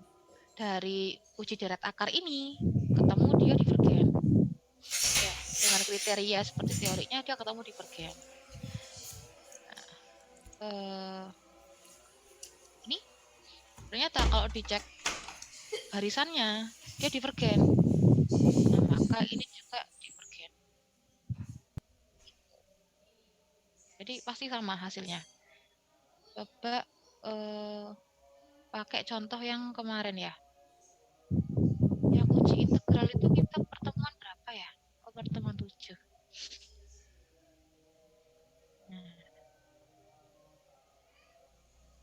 dari uji deret akar ini ketemu dia divergen. Ya, dengan kriteria seperti teorinya dia ketemu divergen. Nah, ini ternyata kalau dicek barisannya dia divergen. Nah, maka ini juga divergen. Jadi pasti sama hasilnya. Coba pakai contoh yang kemarin ya. Yang uji integral itu kita pertemuan berapa ya? Oh, pertemuan 7. Nah,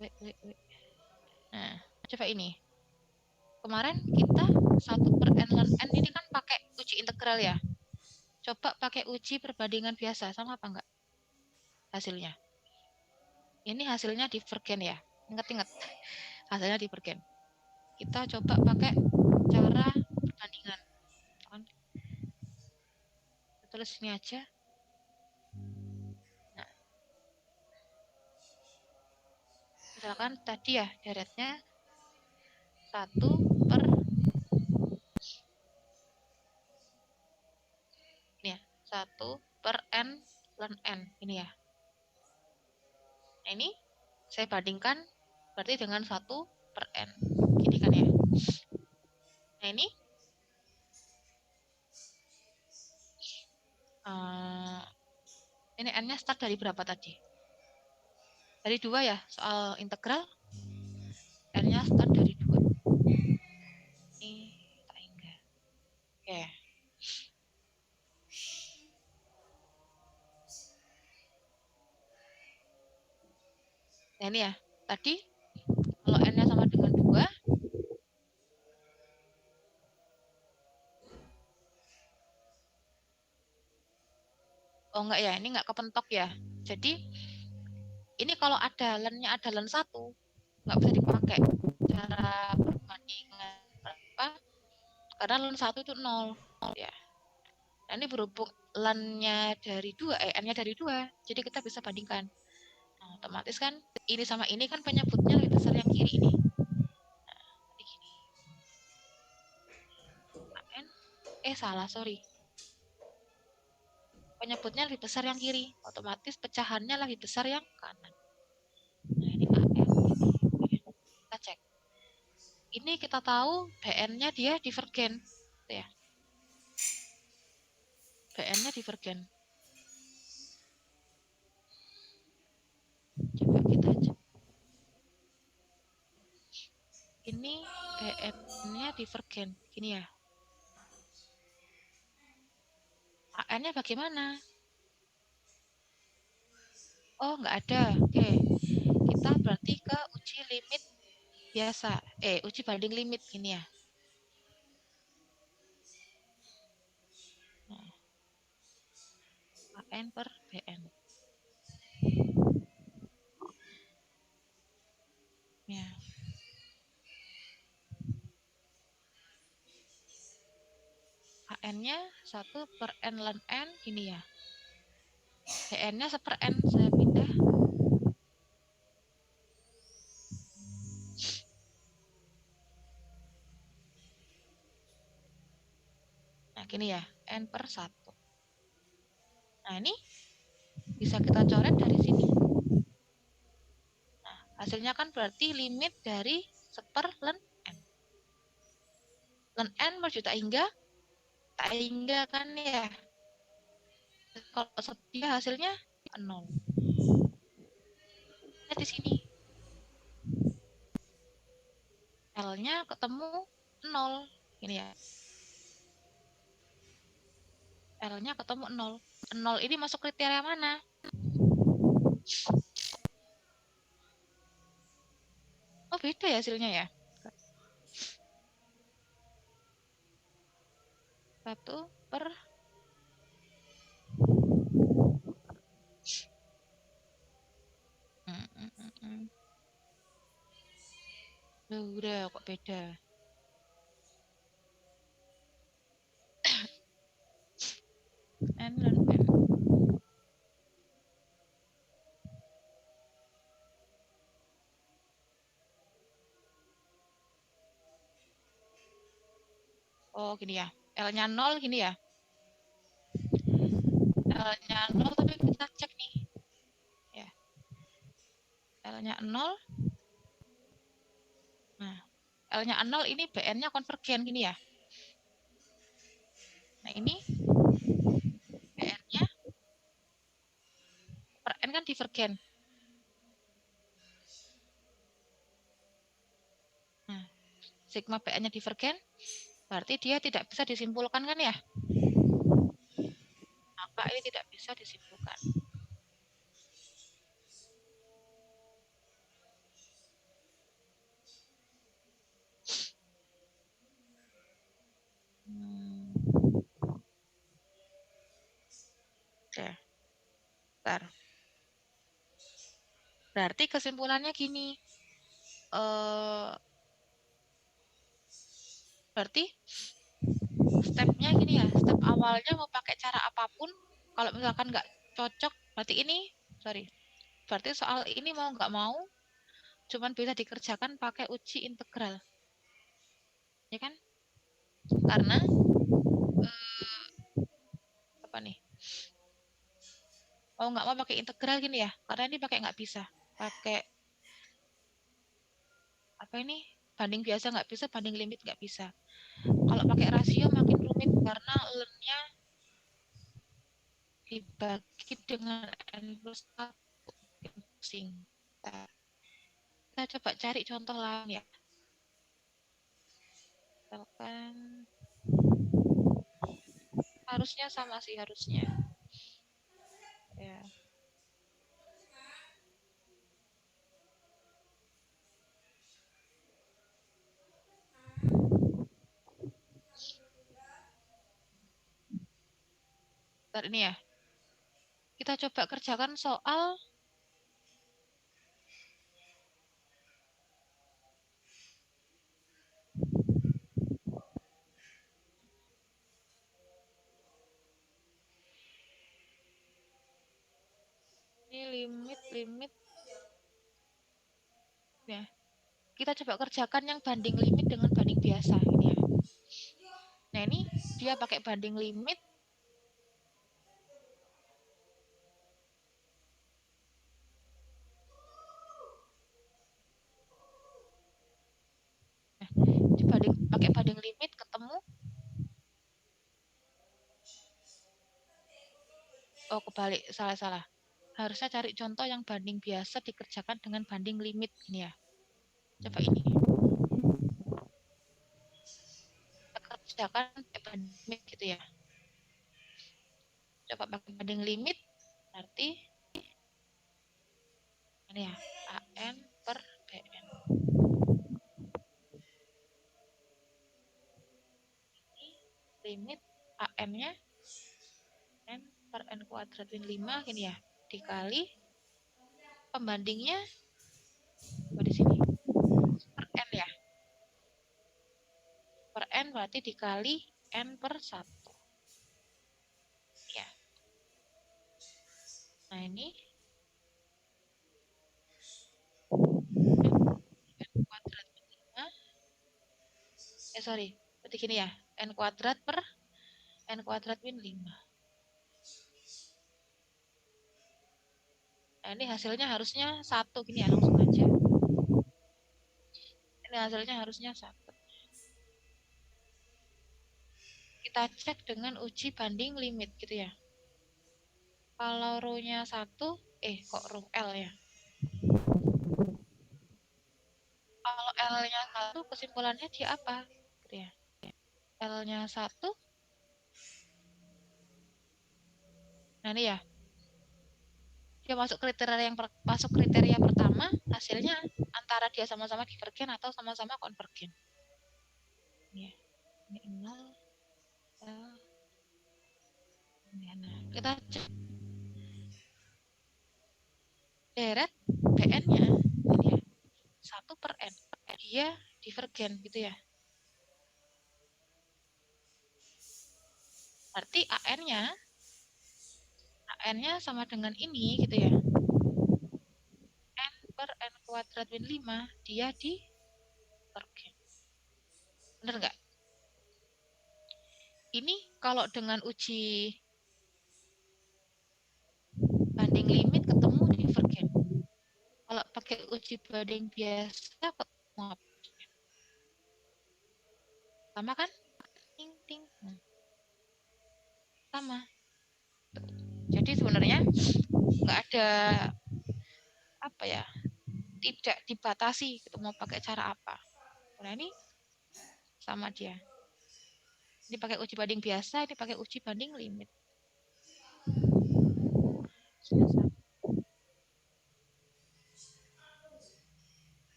wait. Nah, coba ini. Kemarin kita 1/n ln n ini kan pakai uji integral ya. Coba pakai uji perbandingan biasa, sama apa enggak hasilnya? Ini hasilnya divergen ya. Ingat-ingat, hasilnya divergen. Kita coba pakai cara perbandingan. Tulis ini aja. Nah, misalkan tadi ya deretnya 1 per ini ya, 1 per n ln n ini ya. Nah, ini saya bandingkan berarti dengan 1 per n. Gini kan ya. Nah, ini ini n-nya start dari berapa tadi? Dari 2 ya, soal integral. N-nya start dari 2. Ini tak hingga. Oke. Nah, ini ya. Tadi kalau n-nya sama dengan 2, oh enggak ya, ini enggak kepentok ya. Jadi ini kalau ada len-nya ada len 1, enggak bisa dipakai cara perbandingan berapa, karena len 1 itu 0 ya. Nah, ini berhubung len-nya dari 2, n-nya dari 2, jadi kita bisa bandingkan. Nah, otomatis kan ini sama ini kan penyebutnya lebih besar yang kiri ini. Nah, jadi gini. Salah, sorry. Penyebutnya lebih besar yang kiri, otomatis pecahannya lebih besar yang kanan. Nah, ini AN, ini. Kita cek. Ini kita tahu BN-nya dia divergen. Ya. BN-nya divergen. Coba kita cek. Ini BN-nya divergen. Gini ya. AN-nya bagaimana? Oh, nggak ada. Oke. Kita berarti ke uji limit biasa. Uji banding limit ini ya. Nah, AN per BN. Ya. AN-nya 1 per n ln n ini ya. BN-nya 1/n, saya pindah. Nah, gini ya, n per 1. Nah, ini bisa kita coret dari sini. Nah, hasilnya kan berarti limit dari 1 ln n. Ln n menuju tak hingga kan ya. Kalau setia hasilnya 0. Lihat di sini. L-nya ketemu 0. Ini ya. L-nya ketemu 0. 0 ini masuk kriteria mana? Oh, beda ya hasilnya ya. 1 per udah kok beda. N dan N. Oh, gini ya. L-nya 0 gini ya. L-nya 0 tapi kita cek nih. Ya. L-nya 0. Nah, L-nya 0 ini BN-nya konvergen gini ya. Nah, ini BN-nya per N kan divergen. Nah, sigma BN-nya divergen, berarti dia tidak bisa disimpulkan kan ya? Maka ini tidak bisa disimpulkan. Bentar. Berarti kesimpulannya gini. Berarti stepnya gini ya. Step awalnya mau pakai cara apapun. Kalau misalkan nggak cocok, berarti ini, sorry. Berarti soal ini mau nggak mau, cuman bisa dikerjakan pakai uji integral. Ya kan? Karena, apa nih? Mau nggak mau pakai integral gini ya. Karena ini pakai nggak bisa. Pakai, apa ini? Banding biasa nggak bisa, banding limit nggak bisa. Kalau pakai rasio makin rumit karena ln-nya dibagi dengan n plus 1. Pusing. Kita coba cari contoh lain ya. Misalkan harusnya sama sih harusnya. Ya. Bentar ini ya. Kita coba kerjakan soal ini limit ya. Kita coba kerjakan yang banding limit dengan banding biasa ini ya. Nah, ini dia pakai banding limit. Nah, pakai banding limit ketemu. Oh, kebalik, salah. Harusnya cari contoh yang banding biasa dikerjakan dengan banding limit ini ya. Coba ini. Kita kerjakan banding limit gitu ya. Coba pakai banding limit berarti ini ya, AN per BN. Ini limit AN-nya N per N kuadrat min 5 gini ya. Dikali pembandingnya di sini. Per N ya. Per N berarti dikali N per 1. Ya. Nah, ini N kuadrat min 5. Sorry. Berarti gini ya. N kuadrat per N kuadrat min 5. Nah, ini hasilnya harusnya 1 gini ya. Langsung aja. Ini hasilnya harusnya 1. Kita cek dengan uji banding limit gitu ya. Kalau rho-nya 1, kok rho L ya? Kalau L-nya 1, kesimpulannya dia apa? Gitu ya. L-nya 1. Nah, ini ya. Dia masuk kriteria pertama, hasilnya antara dia sama-sama divergen atau sama-sama konvergen. Ini ya. Ini 0. Nah, kita cek deret BN-nya ini ya. 1 per N. Dia divergen gitu ya. Berarti AN-nya sama dengan ini gitu ya. N per N kuadrat min 5, dia divergen. Bener nggak? Ini kalau dengan uji banding limit ketemu divergen. Kalau pakai uji banding biasa ketemu apa? Sama kan? Ting ting. Sama. Jadi sebenarnya nggak ada apa ya, tidak dibatasi gitu mau pakai cara apa. Nah, ini sama dia. Ini pakai uji banding biasa, ini pakai uji banding limit.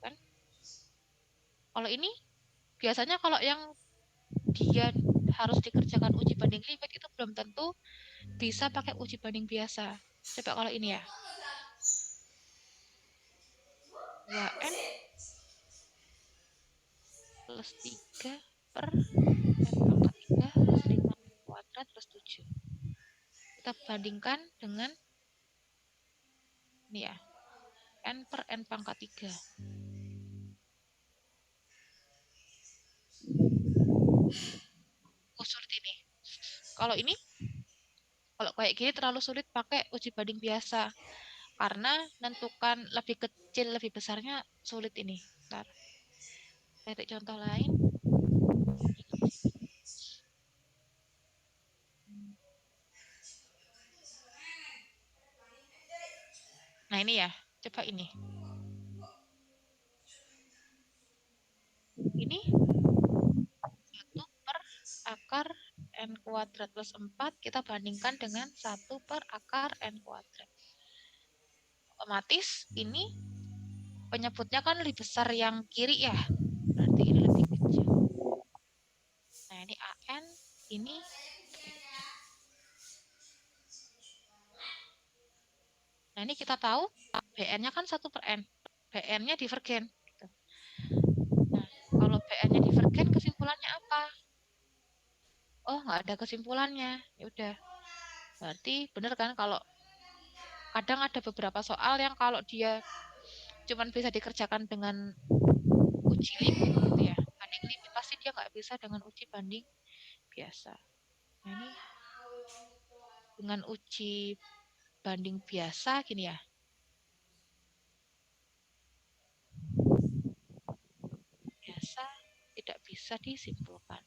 Kan? Kalau ini biasanya kalau yang dia harus dikerjakan uji banding limit itu belum tentu bisa pakai uji banding biasa. Coba kalau ini ya. 2N plus 3 per N pangkat 3 plus 5 N kuadrat plus 7. Kita bandingkan dengan ini ya. N per N pangkat 3. Oh, sulit ini. Kalau ini, kalau kayak gini terlalu sulit pakai uji banding biasa. Karena menentukan lebih kecil, lebih besarnya sulit ini. Bentar. Cari contoh lain. Nah ini ya, coba ini. Ini 1 per akar N kuadrat plus 4 kita bandingkan dengan 1 per akar N kuadrat. Otomatis ini penyebutnya kan lebih besar yang kiri ya. Berarti ini lebih kecil. Nah ini AN, ini nah ini kita tahu BN-nya kan 1 per N. BN-nya divergen. Nah, kalau BN-nya divergen kesimpulannya apa? Oh, nggak ada kesimpulannya. Ya udah. Berarti benar kan kalau kadang ada beberapa soal yang kalau dia cuman bisa dikerjakan dengan uji limit gitu ya. Banding limit pasti dia nggak bisa dengan uji banding biasa. Nah, ini dengan uji banding biasa gini ya. Biasa tidak bisa disimpulkan.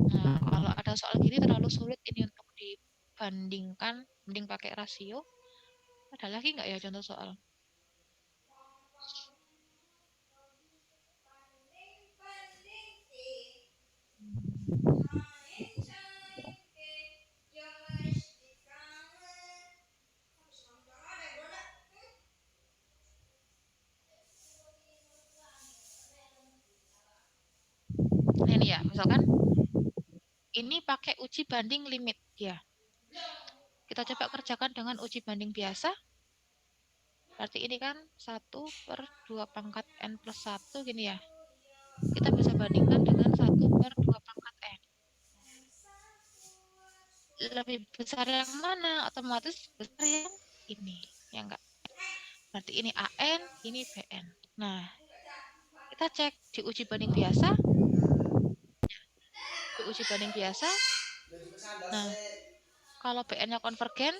Nah, kalau ada soal gini terlalu sulit ini untuk dibandingkan, mending pakai rasio. Ada lagi nggak ya contoh soal? Nah, ini ya, misalkan ini pakai uji banding limit ya. Kita coba kerjakan dengan uji banding biasa. Berarti ini kan 1 per 2 pangkat N plus 1 gini ya. Kita bisa bandingkan dengan 1 per 2 pangkat N. Lebih besar yang mana? Otomatis besar yang ini. Ya enggak? Berarti ini AN, ini BN. Nah, kita cek di uji banding biasa. Di uji banding biasa. Nah, kalau BN-nya konvergen,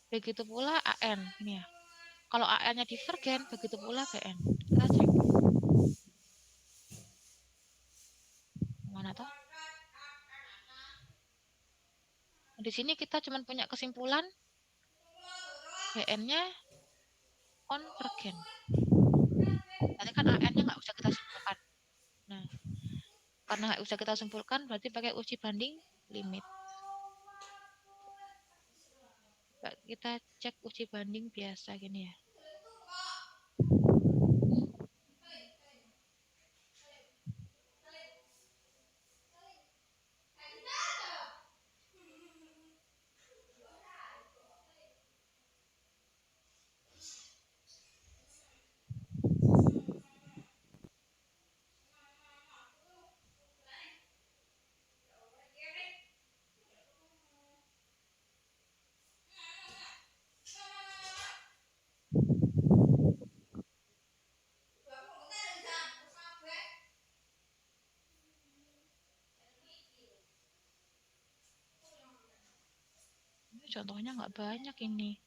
begitu pula AN. Ini ya. Kalau AN-nya divergen, begitu pula BN. Kita cek. Mana toh? Di sini kita cuma punya kesimpulan BN-nya konvergen. Nanti kan AN-nya nggak usah kita simpulkan. Nah, karena nggak usah kita simpulkan, berarti pakai uji banding limit. Kita cek uji banding biasa gini ya. Ini contohnya nggak banyak ini.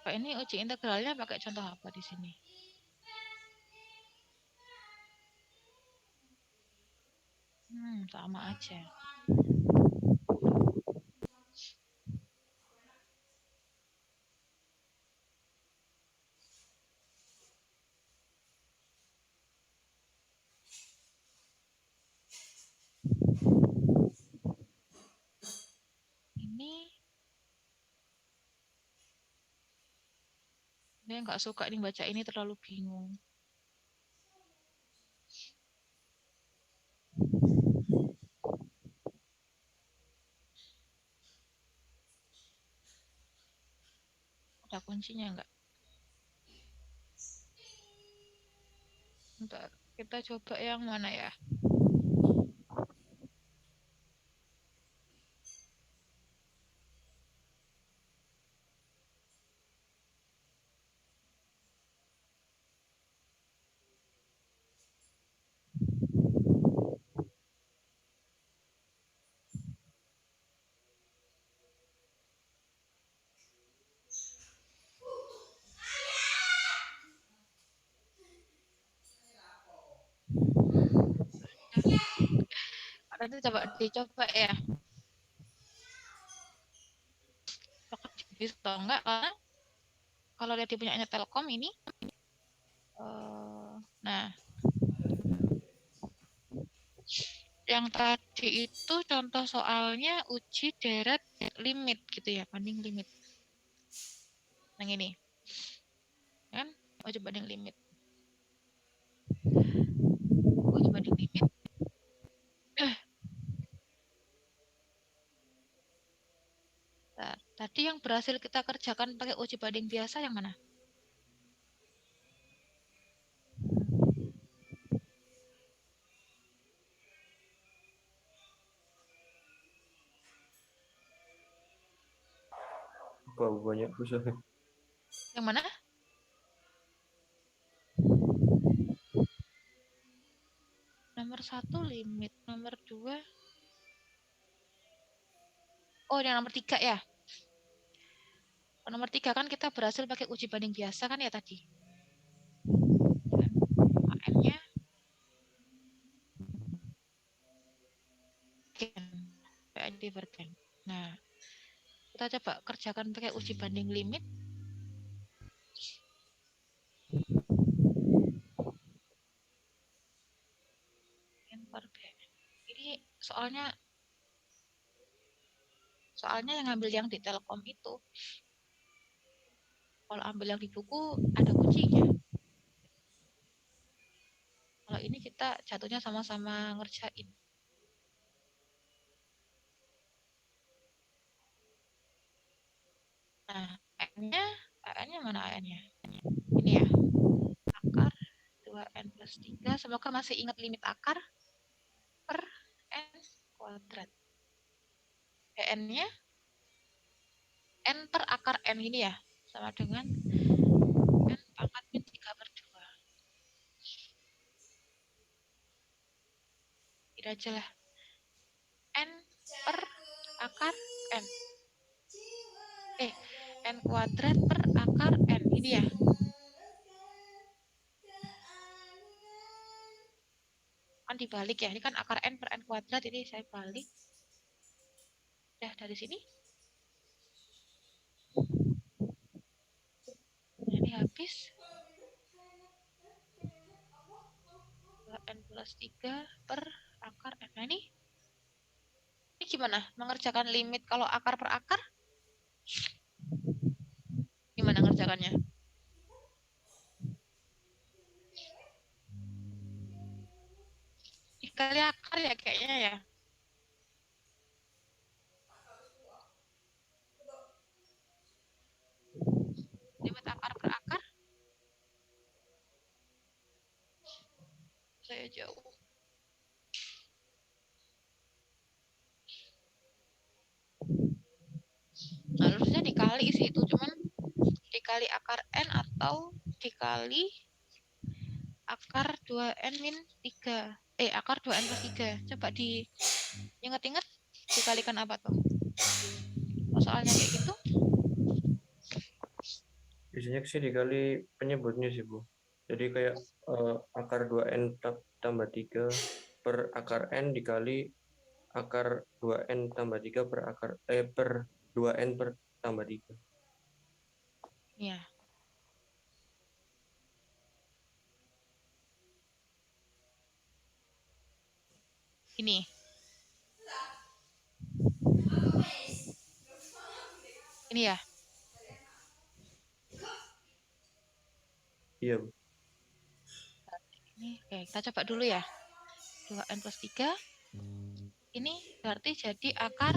Pak ini uji integralnya pakai contoh apa di sini? Sama aja. Saya nggak suka nih baca ini, terlalu bingung. Ada kuncinya nggak? Bentar, kita coba yang mana ya? Nanti coba dicoba ya. Apakah bisa atau enggak? Karena kalau lihat di punyanya Telkom ini, nah, yang tadi itu contoh soalnya uji deret limit gitu ya, banding limit. Yang ini, kan? Uji banding limit. Uji banding limit. Nah, tadi yang berhasil kita kerjakan pakai uji banding biasa yang mana? Apa banyak susah. Yang mana? Nomor 1 limit, nomor 2. Oh, yang nomor 3 ya. Nomor 3 kan kita berhasil pakai uji banding biasa kan ya tadi. AN-nya PN divergen. Nah, kita coba kerjakan pakai uji banding limit. N per B. Ini soalnya yang ngambil yang di Telkom itu, kalau ambil yang di buku ada kuncinya. Kalau ini kita jatuhnya sama-sama ngerjain. Nah, AN-nya mana AN-nya? Ini ya, akar 2N plus 3. Semoga masih ingat limit akar per N kuadrat. PN-nya N per akar N ini ya, sama dengan N pangkat min 3 per 2. Tidak aja lah. N per akar N. N kuadrat per akar N. Ini ya. Kan dibalik ya. Ini kan akar N per N kuadrat. Ini saya balik. Udah dari sini. Nah, ini habis. 2N plus 3 per akar N. Nah, ini gimana? Mengerjakan limit kalau akar per akar? Gimana ngerjakannya? Dikali akar ya kayaknya ya. Limit akar per akar. Saya jauh. Nah, harusnya dikali sih itu, cuman dikali akar N atau dikali akar 2N min 3. Akar 2N plus 3. Coba diingat-ingat dikalikan apa tuh? Oh, soalnya kayak gitu. Biasanya sih dikali penyebutnya sih, Bu. Jadi kayak akar 2N tambah 3 per akar N dikali akar 2N tambah 3 per 2N per tambah 3. Iya. Ini. Ini ya. Iya, Bu. Ini, oke, kita coba dulu ya. 2n plus 3. Ini berarti jadi akar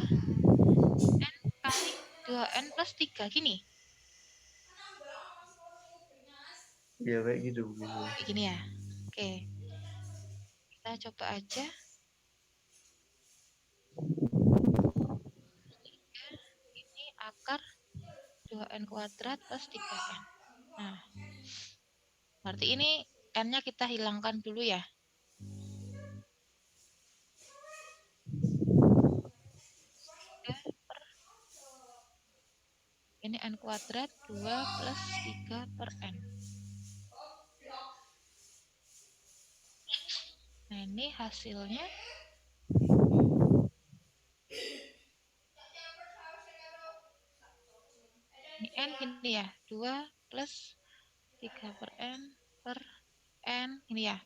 n kali 2n plus 3. Gini. Iya, kayak gitu, Bu. Kayak gini ya. Oke. Kita coba aja. 3. Ini akar 2n kuadrat plus 3n. Nah, berarti ini n-nya kita hilangkan dulu ya. Ini n kuadrat 2 plus 3 per n. Nah, ini hasilnya. Ini n gini ya. 2 plus 3 per n per n. Ini ya.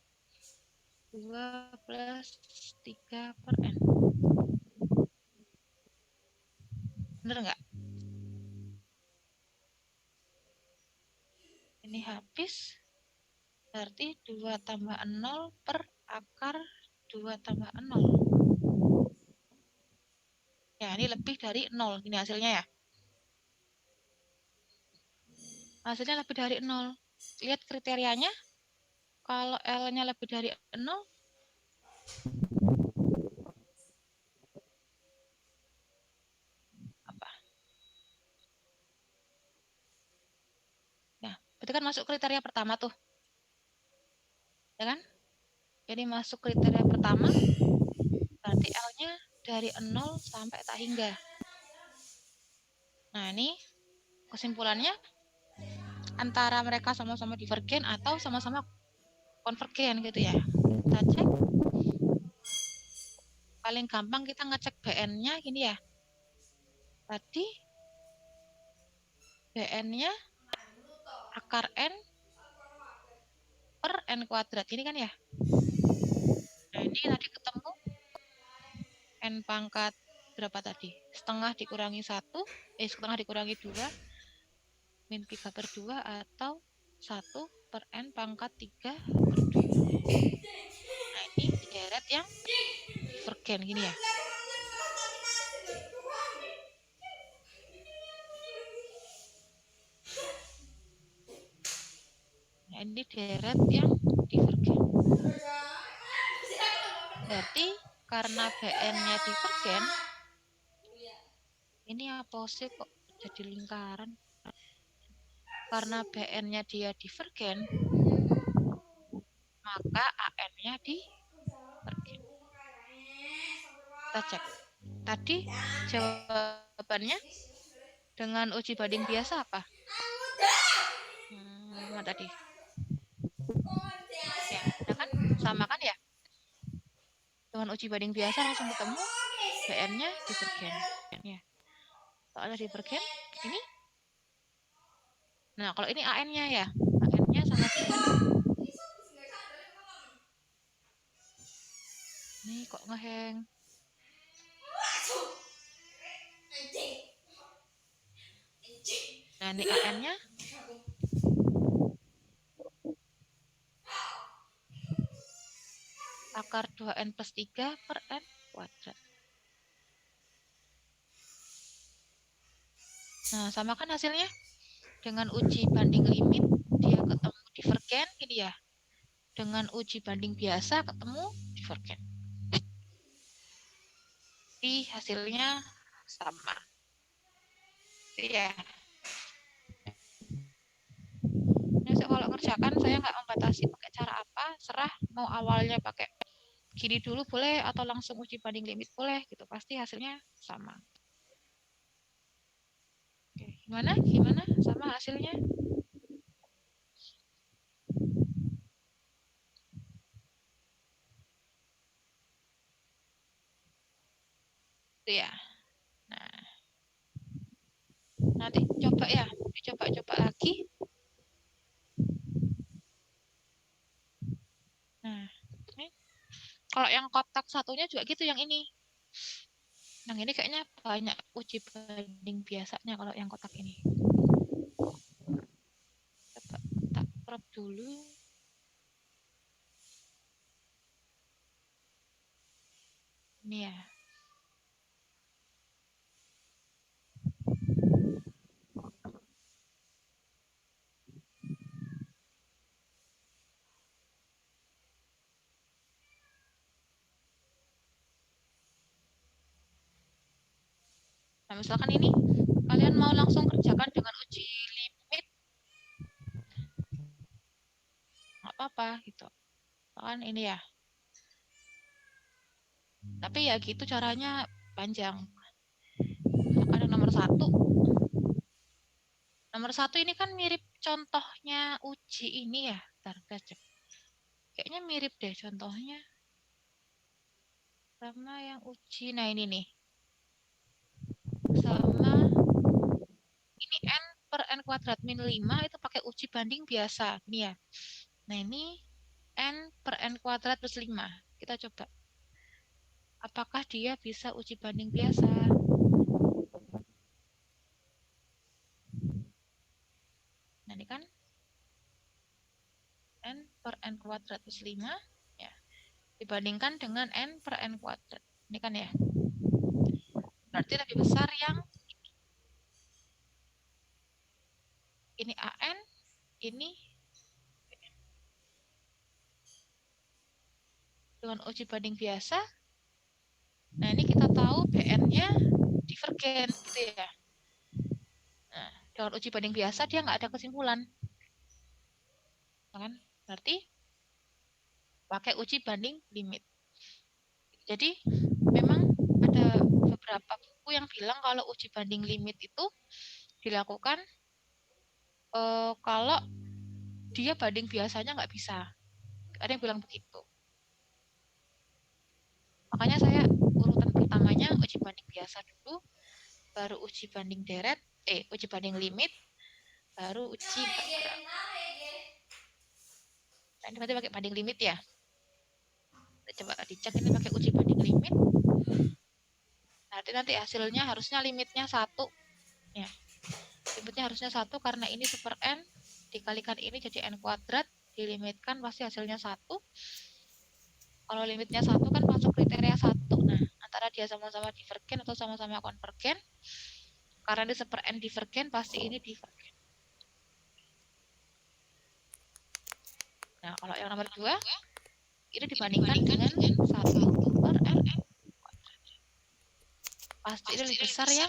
2 plus 3 per n. Bener nggak? Ini habis. Berarti 2 tambah 0 per akar 2 tambah 0. Ya, ini lebih dari 0. Ini hasilnya ya. Hasilnya lebih dari 0. Lihat kriterianya. Kalau L-nya lebih dari 0, apa? Nah, berarti kan masuk kriteria pertama tuh. Ya kan? Jadi masuk kriteria pertama, berarti L-nya dari 0 sampai tak hingga. Nah, ini kesimpulannya antara mereka sama-sama divergen atau sama-sama konvergen gitu ya. Kita cek. Paling gampang kita ngecek BN-nya gini ya. Tadi BN-nya akar N per N kuadrat. Ini kan ya. Nah, ini tadi ketemu N pangkat berapa tadi? Setengah dikurangi 1, setengah dikurangi 2, min 3 per 2, atau 1 per N pangkat 3 per 2. Nah, ini deret yang divergen gini ya. Nah, ini deret yang divergen. Berarti karena BN-nya divergen, ini apa sih kok jadi lingkaran? Karena BN-nya dia divergen, maka AN-nya divergen. Kita cek. Tadi jawabannya dengan uji banding biasa apa? Mana tadi? Ya kan? Sama kan ya? Dengan uji banding biasa langsung ketemu BN-nya divergen. Ya. Soalnya divergen, ini. Nah, kalau ini AN-nya ya. AN-nya sama dengan. Nih kok ngeheng. Nah, ini AN-nya akar 2n plus 3 per n kuadrat. Nah, sama kan hasilnya? Dengan uji banding limit, dia ketemu divergen, ini ya. Dengan uji banding biasa, ketemu divergen. Jadi hasilnya sama. Iya. Nah, kalau ngerjakan, saya nggak membatasi pakai cara apa, serah mau awalnya pakai gini dulu boleh, atau langsung uji banding limit boleh, gitu. Pasti hasilnya sama. Oke, gimana? Gimana sama hasilnya? Itu ya. Nah, nanti coba ya, dicoba-coba lagi. Nah, ini. Kalau yang kotak satunya juga gitu, yang ini. Yang ini kayaknya banyak uji banding biasanya kalau yang kotak ini. Coba tak dulu. Ini ya. Nah, misalkan ini kalian mau langsung kerjakan dengan uji limit, nggak apa-apa gitu. Kan ini ya. Tapi ya gitu caranya panjang. Misalkan yang nomor satu. Nomor satu ini kan mirip contohnya uji ini ya. Bentar, kita cek. Kayaknya mirip deh contohnya. Sama yang uji. Nah ini nih. Sama ini n per n kuadrat min 5 itu pakai uji banding biasa. Ini ya. Nah ini n per n kuadrat plus 5. Kita coba. Apakah dia bisa uji banding biasa? Nah ini kan n per n kuadrat plus 5 ya, dibandingkan dengan n per n kuadrat. Ini kan ya. Berarti lebih besar yang ini an, ini dengan uji banding biasa. Nah ini kita tahu bn-nya divergen gitu ya. Nah, dengan uji banding biasa dia nggak ada kesimpulan. Kan? Berarti pakai uji banding limit. Jadi memang ada beberapa buku yang bilang kalau uji banding limit itu dilakukan kalau dia banding biasanya nggak bisa. Ada yang bilang begitu. Makanya saya urutan pertamanya uji banding biasa dulu, baru uji banding deret, uji banding limit, baru uji integral. Nah, ini berarti pakai banding limit ya. Kita coba dicek ini pakai uji banding limit. Nanti hasilnya harusnya limitnya 1. Ya. Limitnya harusnya 1 karena ini super n dikalikan ini jadi n kuadrat, dilimitkan pasti hasilnya 1. Kalau limitnya 1 kan masuk kriteria 1. Nah, antara dia sama-sama divergen atau sama-sama konvergen. Karena ini super n divergen, pasti ini divergen. Nah, kalau yang nomor 2, ini dibandingkan dengan 1 per n kuadrat. Pasti ini lebih besar ya.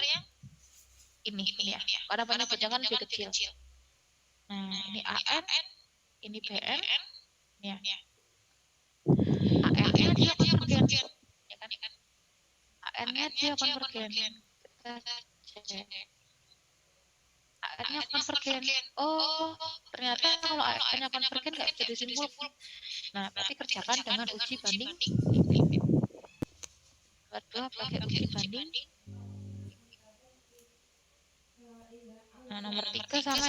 Ini ya. Karena penyebutnya kan lebih kecil. Nah, ini an, ini bn. Ya. an-nya dia konvergen. Ya kan? an-nya dia konvergen. Kita cek. an-nya konvergen. Oh, ternyata kalau an-nya konvergen nggak bisa disimpulkan. Nah, berarti kerjakan dengan uji banding limit. Nomor 2 pakai uji banding. Nah, nomor 3 sama